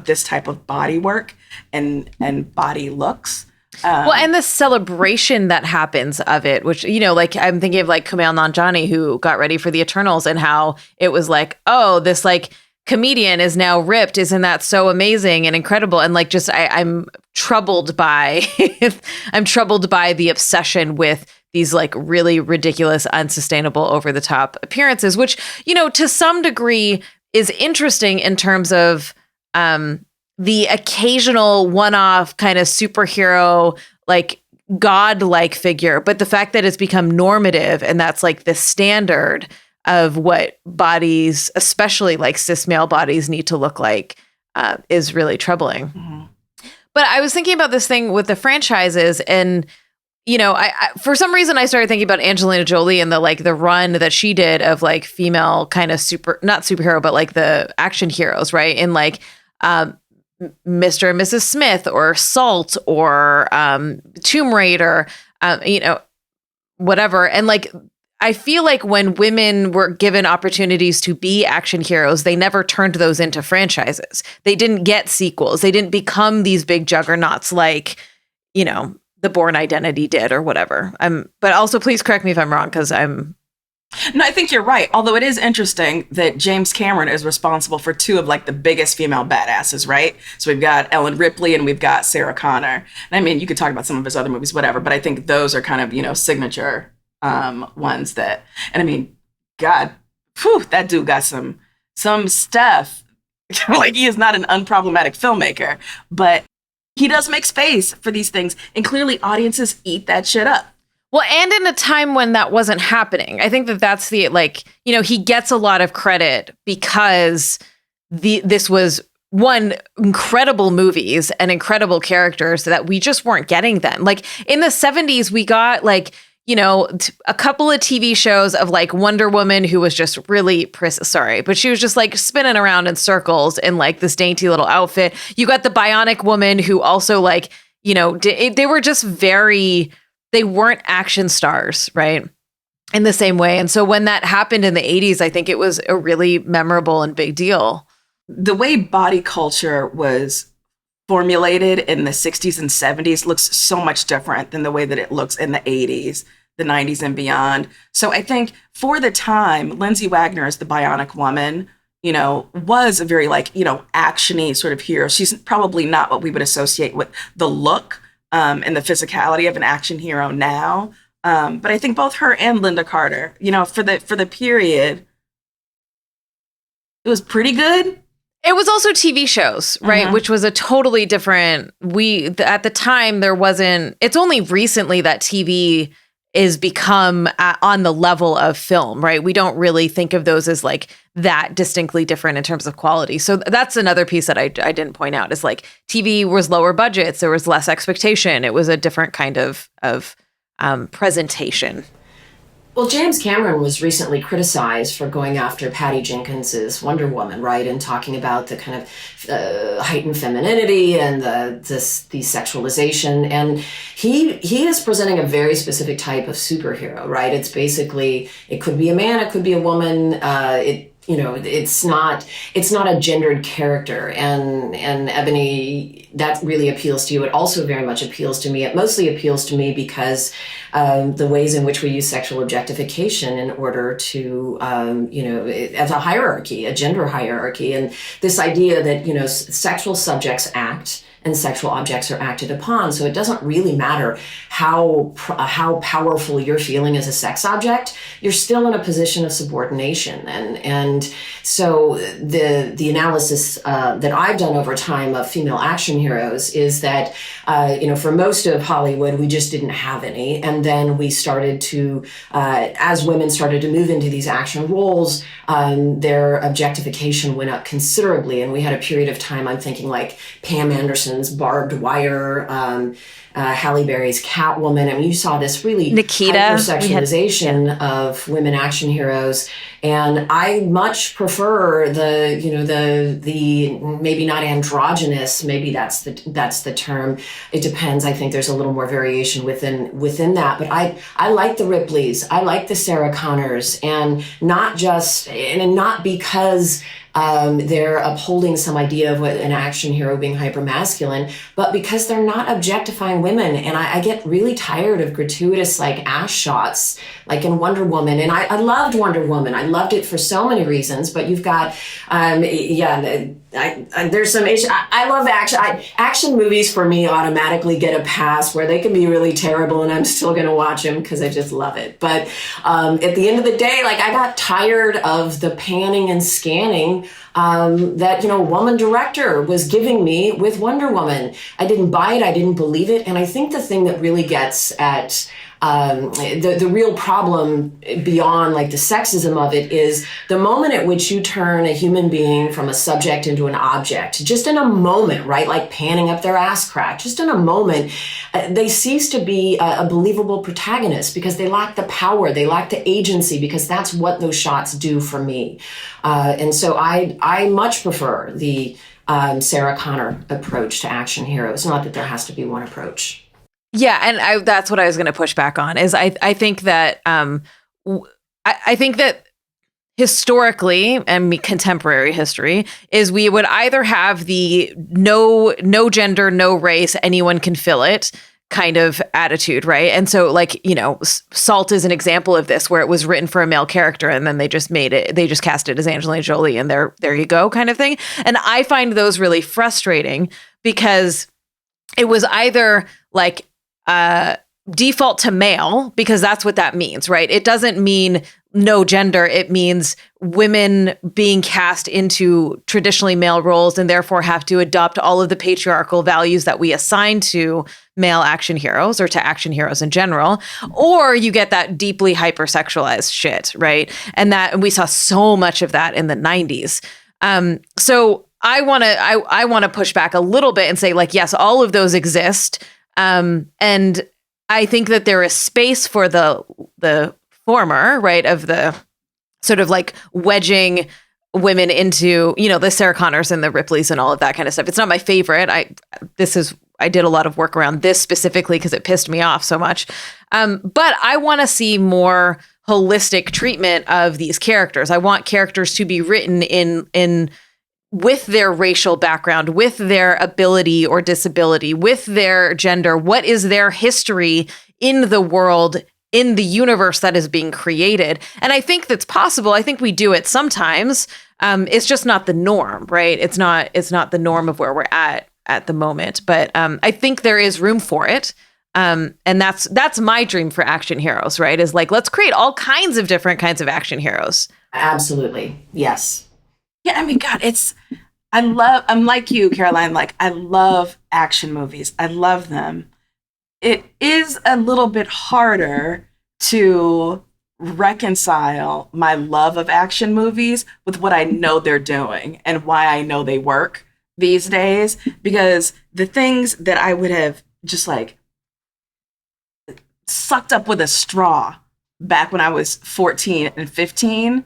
this type of body work and body looks. And the celebration that happens of it, which, like I'm thinking of like Kumail Nanjiani, who got ready for the Eternals, and how it was like, oh, this like comedian is now ripped. Isn't that so amazing and incredible? And like, I'm troubled by, the obsession with these like really ridiculous, unsustainable, over the top appearances, which, to some degree is interesting in terms of, the occasional one-off kind of superhero, like God-like figure, but the fact that it's become normative and that's like the standard of what bodies, especially like cis male bodies, need to look like, is really troubling. Mm-hmm. But I was thinking about this thing with the franchises, and I for some reason I started thinking about Angelina Jolie and the run that she did of like female kind of not superhero, but like the action heroes, right? In like Mr. and Mrs. Smith or Salt or Tomb Raider, whatever. And like, I feel like when women were given opportunities to be action heroes, they never turned those into franchises. They didn't get sequels. They didn't become these big juggernauts like, The Bourne Identity did or whatever. But also please correct me if I'm wrong, because No, I think you're right. Although it is interesting that James Cameron is responsible for two of like the biggest female badasses, right? So we've got Ellen Ripley and we've got Sarah Connor. And I mean, you could talk about some of his other movies, whatever, but I think those are kind of, signature ones that, and I mean, God, that dude got some stuff. Like, he is not an unproblematic filmmaker, but he does make space for these things. And clearly audiences eat that shit up. Well, and in a time when that wasn't happening. I think that's the, he gets a lot of credit because this was one, incredible movies and incredible characters that we just weren't getting then. Like in the 70s, we got a couple of TV shows of like Wonder Woman, who was just really, but she was just like spinning around in circles in like this dainty little outfit. You got the Bionic Woman, who also like, they were just they weren't action stars, right? In the same way. And so when that happened in the 80s, I think it was a really memorable and big deal. The way body culture was formulated in the 60s and 70s looks so much different than the way that it looks in the 80s, the 90s and beyond. So I think for the time, Lindsay Wagner as the Bionic Woman, was a very action-y sort of hero. She's probably not what we would associate with the look and the physicality of an action hero now. But I think both her and Linda Carter, for the period, it was pretty good. It was also TV shows, right? Mm-hmm. Which was a totally different, at the time it's only recently that TV is become on the level of film, right? We don't really think of those as like that distinctly different in terms of quality. So that's another piece that I didn't point out, is like TV was lower budgets. There was less expectation. It was a different kind of presentation. Well, James Cameron was recently criticized for going after Patty Jenkins's Wonder Woman, right, and talking about the kind of heightened femininity and the sexualization. And he is presenting a very specific type of superhero, right? It's basically, it could be a man, it could be a woman. It's not a gendered character. And Ebony, that really appeals to you. It also very much appeals to me. It mostly appeals to me because the ways in which we use sexual objectification in order to, as a hierarchy, a gender hierarchy, and this idea that, sexual subjects act and sexual objects are acted upon. So it doesn't really matter how powerful you're feeling as a sex object, you're still in a position of subordination. And so the analysis that I've done over time of female action heroes is that, for most of Hollywood, we just didn't have any. And then we started to, as women started to move into these action roles, their objectification went up considerably. And we had a period of time, I'm thinking like Pam Anderson's Barbed Wire, Halle Berry's Catwoman. I mean, you saw this really Nikita hypersexualization of women action heroes. And I much prefer the maybe not androgynous, maybe that's the term. It depends. I think there's a little more variation within that. But I like the Ripleys. I like the Sarah Connors, and not because they're upholding some idea of what an action hero being hypermasculine, but because they're not objectifying women. And I get really tired of gratuitous ass shots, like in Wonder Woman. And I loved Wonder Woman. I loved it for so many reasons, but you've got, there's some issue. I love action. Action movies for me automatically get a pass where they can be really terrible and I'm still going to watch them because I just love it. But at the end of the day, I got tired of the panning and scanning that, woman director was giving me with Wonder Woman. I didn't buy it. I didn't believe it. And I think the thing that really gets at the real problem beyond the sexism of it is the moment at which you turn a human being from a subject into an object, just in a moment, right? Like panning up their ass crack, just in a moment, they cease to be a believable protagonist because they lack the power, they lack the agency, because that's what those shots do for me. And so I much prefer the Sarah Connor approach to action heroes, not that there has to be one approach. Yeah, and that's what I was going to push back on. Is I think that I think that historically and contemporary history is we would either have the no gender, no race, anyone can fill it kind of attitude, right? And so Salt is an example of this, where it was written for a male character and then they just cast it as Angelina Jolie and there you go kind of thing. And I find those really frustrating because it was either default to male, because that's what that means, right? It doesn't mean no gender. It means women being cast into traditionally male roles and therefore have to adopt all of the patriarchal values that we assign to male action heroes or to action heroes in general. Or you get that deeply hypersexualized shit, right? And we saw so much of that in the 90s. So I want to push back a little bit and say, yes, all of those exist. And I think that there is space for the former, right, of the sort of wedging women into, the Sarah Connors and the Ripleys and all of that kind of stuff. It's not my favorite. I did a lot of work around this specifically because it pissed me off so much. But I want to see more holistic treatment of these characters. I want characters to be written in with their racial background, with their ability or disability, with their gender. What is their history in the world, in the universe that is being created? And I think that's possible. I think we do it sometimes. It's just not the norm, right? It's not the norm of where we're at the moment. But I think there is room for it. And that's my dream for action heroes, right? Is let's create all kinds of different kinds of action heroes. Absolutely. Yes. Yeah, I mean, God, I'm like you, Caroline, I love action movies. I love them. It is a little bit harder to reconcile my love of action movies with what I know they're doing and why I know they work these days, because the things that I would have just sucked up with a straw back when I was 14 and 15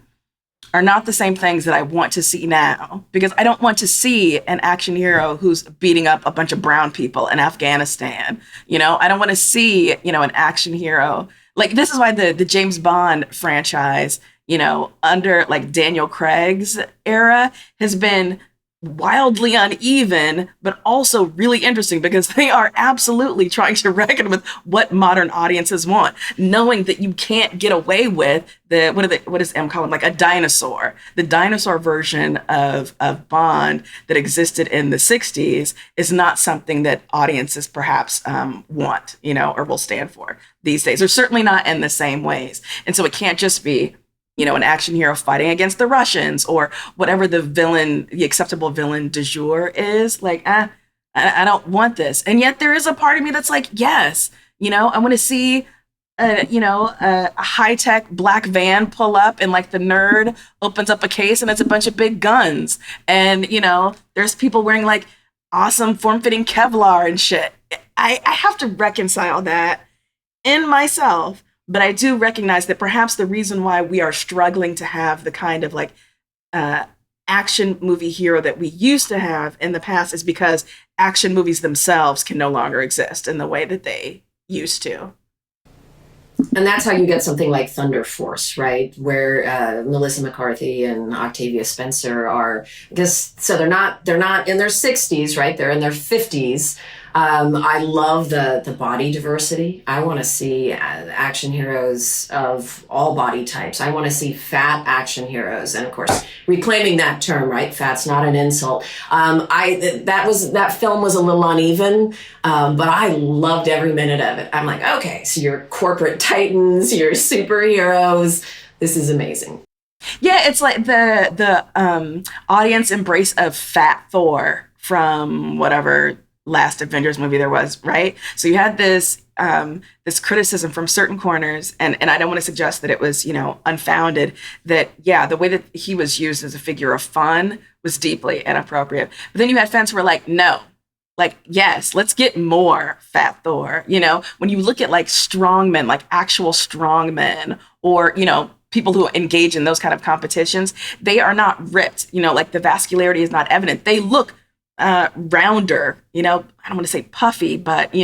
are not the same things that I want to see now, because I don't want to see an action hero who's beating up a bunch of brown people in Afghanistan. I don't want to see, an action hero. Like, this is why the James Bond franchise, under like Daniel Craig's era has been wildly uneven, but also really interesting, because they are absolutely trying to reckon with what modern audiences want, knowing that you can't get away with what does M call him? Like a dinosaur. The dinosaur version of Bond that existed in the 60s is not something that audiences perhaps want, or will stand for these days, or certainly not in the same ways. And so it can't just be an action hero fighting against the Russians or whatever the acceptable villain du jour is. Like, I don't want this. And yet there is a part of me that's like, yes, I want to see, a high-tech black van pull up and like the nerd opens up a case and it's a bunch of big guns. And, there's people wearing like awesome form-fitting Kevlar and shit. I have to reconcile that in myself. But I do recognize that perhaps the reason why we are struggling to have the kind of like action movie hero that we used to have in the past is because action movies themselves can no longer exist in the way that they used to. And that's how you get something like Thunder Force, right? Where Melissa McCarthy and Octavia Spencer are, so they're not in their 60s, right? They're in their 50s. I love the body diversity. I want to see action heroes of all body types. I want to see fat action heroes, and of course, reclaiming that term, right? Fat's not an insult. That film was a little uneven, but I loved every minute of it. I'm like, okay, so you're corporate titans, you're superheroes. This is amazing. Yeah, it's like the audience embrace of Fat Thor from whatever last Avengers movie there was, right? So you had this criticism from certain corners, and I don't want to suggest that it was, unfounded, that, yeah, the way that he was used as a figure of fun was deeply inappropriate. But then you had fans who were like, no, like, yes, let's get more Fat Thor. When you look at like strongmen, like actual strongmen, or, people who engage in those kind of competitions, they are not ripped, like the vascularity is not evident. They look rounder, I don't want to say puffy, but,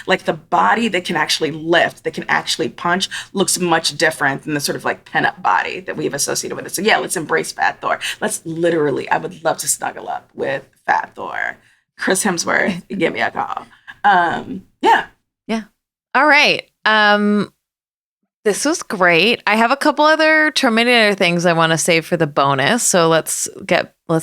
like the body that can actually lift, that can actually punch, looks much different than the sort of like pin-up body that we've associated with it. So yeah, let's embrace Fat Thor. I would love to snuggle up with Fat Thor. Chris Hemsworth, give me a call. Yeah. All right. This was great. I have a couple other Terminator things I want to save for the bonus. So let's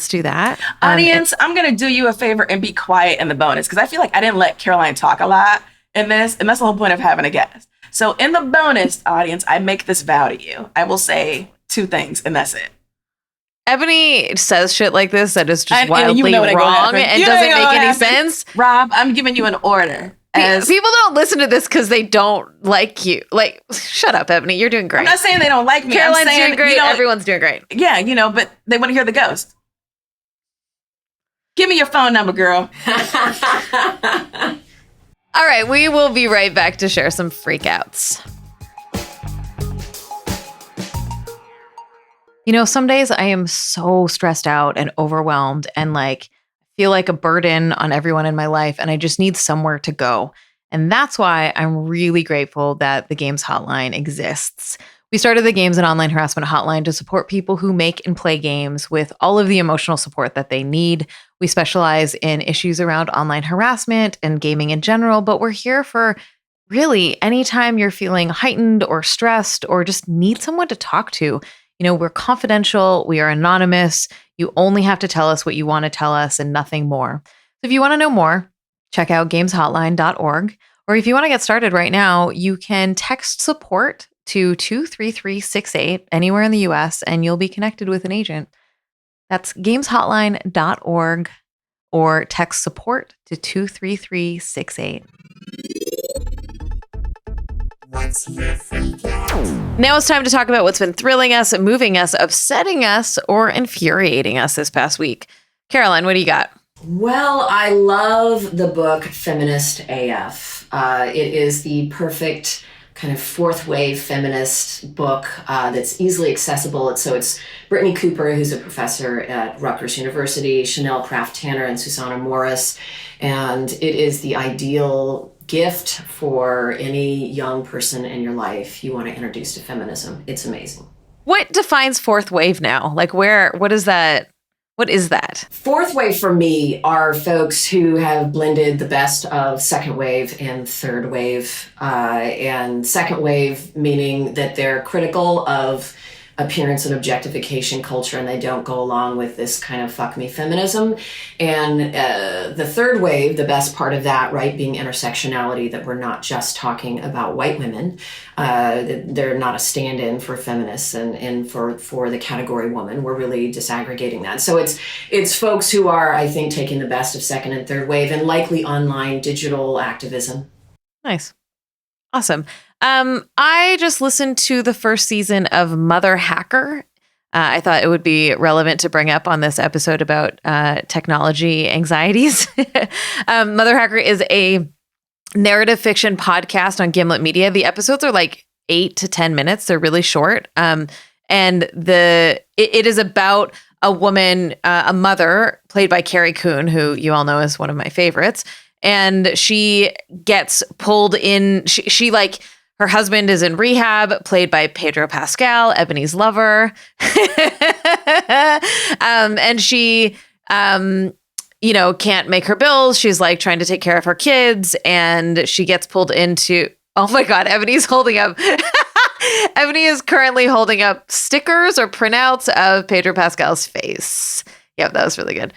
do that. Audience, I'm going to do you a favor and be quiet in the bonus, because I feel like I didn't let Caroline talk a lot in this, and that's the whole point of having a guest. So in the bonus, audience, I make this vow to you. I will say 2 things, and that's it. Ebony says shit like this that is just wildly wrong and doesn't make any sense. Rob, I'm giving you an order. People don't listen to this because they don't like you. Like, shut up, Ebony. You're doing great. I'm not saying they don't like me. Caroline's doing great. Everyone's doing great. Yeah, but they want to hear the ghost. Give me your phone number, girl. All right, we will be right back to share some freakouts. Some days I am so stressed out and overwhelmed and like feel like a burden on everyone in my life, and I just need somewhere to go. And that's why I'm really grateful that the Games Hotline exists. We started the Games and Online Harassment Hotline to support people who make and play games with all of the emotional support that they need. We specialize in issues around online harassment and gaming in general, but we're here for really anytime you're feeling heightened or stressed or just need someone to talk to. We're confidential, we are anonymous. You only have to tell us what you want to tell us and nothing more. So if you want to know more, check out gameshotline.org. Or if you want to get started right now, you can text support to 23368 anywhere in the US and you'll be connected with an agent. That's gameshotline.org or text support to 23368. Now it's time to talk about what's been thrilling us, moving us, upsetting us, or infuriating us this past week. Caroline, what do you got? Well, I love the book Feminist AF. It is the perfect kind of fourth wave feminist book that's easily accessible. It's Brittany Cooper, who's a professor at Rutgers University, Chanel Kraft Tanner, and Susanna Morris. And it is the ideal gift for any young person in your life you want to introduce to feminism. It's amazing. What defines fourth wave now? Like what is that? What is that? Fourth wave for me are folks who have blended the best of second wave and third wave. And second wave meaning that they're critical of appearance and objectification culture, and they don't go along with this kind of fuck me feminism. And the third wave, the best part of that, right, being intersectionality, that we're not just talking about white women. They're not a stand-in for feminists and for the category woman. We're really disaggregating that. So it's folks who are, I think, taking the best of second and third wave and likely online digital activism. Nice. Awesome. I just listened to the first season of Mother Hacker. I thought it would be relevant to bring up on this episode about technology anxieties. Mother Hacker is a narrative fiction podcast on Gimlet Media. The episodes are like 8 to 10 minutes. They're really short. And it is about a woman, a mother played by Carrie Coon, who you all know is one of my favorites. And she gets pulled in. She her husband is in rehab, played by Pedro Pascal, Ebony's lover. And she, can't make her bills. She's like trying to take care of her kids, and she gets pulled into, oh my God, Ebony's holding up. Ebony is currently holding up stickers or printouts of Pedro Pascal's face. Yep, that was really good.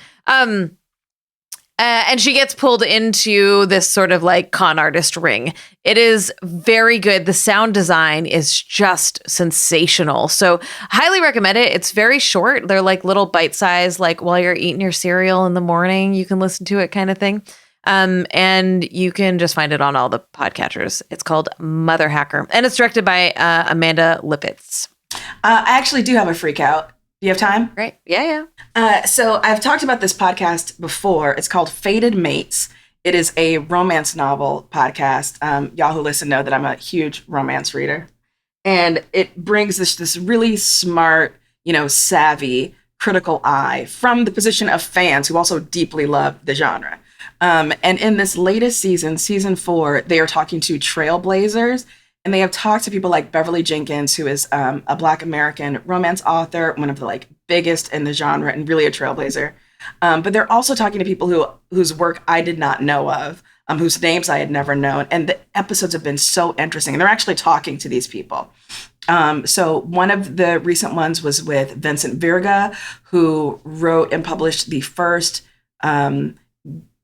And she gets pulled into this sort of like con artist ring. It is very good. The sound design is just sensational. So highly recommend it. It's very short. They're like little bite-sized, like while you're eating your cereal in the morning, you can listen to it kind of thing. And you can just find it on all the podcatchers. It's called Mother Hacker. And it's directed by Amanda Lipitz. I actually do have a freak out. Do you have time? Great. Yeah. So I've talked about this podcast before. It's called Fated Mates. It is a romance novel podcast. Y'all who listen know that I'm a huge romance reader. And it brings this really smart, savvy, critical eye from the position of fans who also deeply love the genre. And in this latest season 4, they are talking to trailblazers. And they have talked to people like Beverly Jenkins, who is a Black American romance author, one of the biggest in the genre and really a trailblazer. But they're also talking to people whose work I did not know of, whose names I had never known. And the episodes have been so interesting. And they're actually talking to these people. So one of the recent ones was with Vincent Virga, who wrote and published the first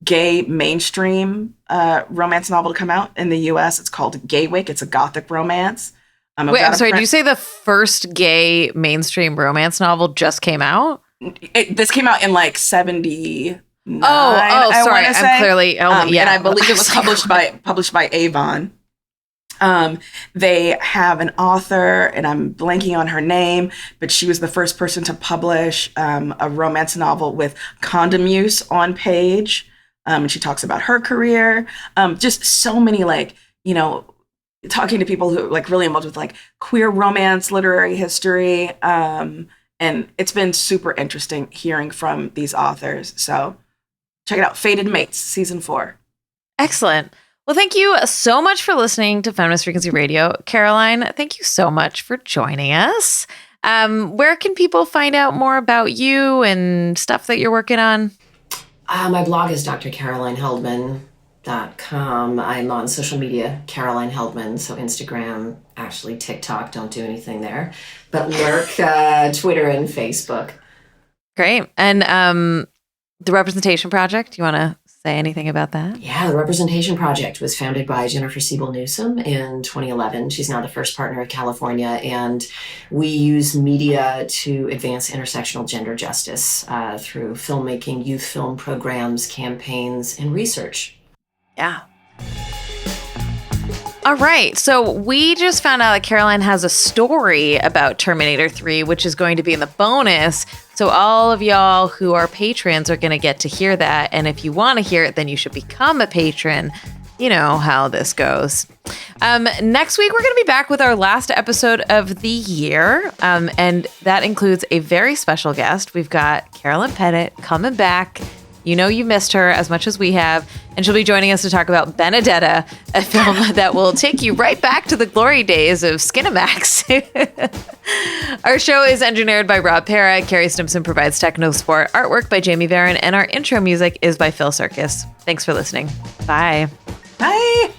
gay mainstream romance novel to come out in the U.S. It's called Gaywick. It's a gothic romance. Wait, I'm sorry. Did you say the first gay mainstream romance novel just came out? This came out in 79. Sorry. I'm clearly. And I believe it was published by Avon. They have an author, and I'm blanking on her name, but she was the first person to publish a romance novel with condom use on page. And she talks about her career. Just so many, talking to people who really involved with queer romance, literary history. And it's been super interesting hearing from these authors. So check it out. Fated Mates, season 4. Excellent. Well, thank you so much for listening to Feminist Frequency Radio. Caroline, thank you so much for joining us. Where can people find out more about you and stuff that you're working on? My blog is drcarolineheldman.com. I'm on social media, Caroline Heldman, so Instagram, actually TikTok, don't do anything there, but lurk, Twitter and Facebook. Great. And the Representation Project, you want to say anything about that? Yeah, the Representation Project was founded by Jennifer Siebel Newsom in 2011. She's now the first partner of California, and we use media to advance intersectional gender justice through filmmaking, youth film programs, campaigns, and research. Yeah. All right. So we just found out that Caroline has a story about Terminator 3, which is going to be in the bonus. So all of y'all who are patrons are going to get to hear that. And if you want to hear it, then you should become a patron. you know how this goes. Next week, we're going to be back with our last episode of the year. And that includes a very special guest. We've got Caroline Pettit coming back. You know you missed her as much as we have. And she'll be joining us to talk about Benedetta, a film that will take you right back to the glory days of Skinamax. Our show is engineered by Rob Pera. Carrie Stimson provides technical support, artwork by Jamie Varon, and our intro music is by Phil Circus. Thanks for listening. Bye. Bye.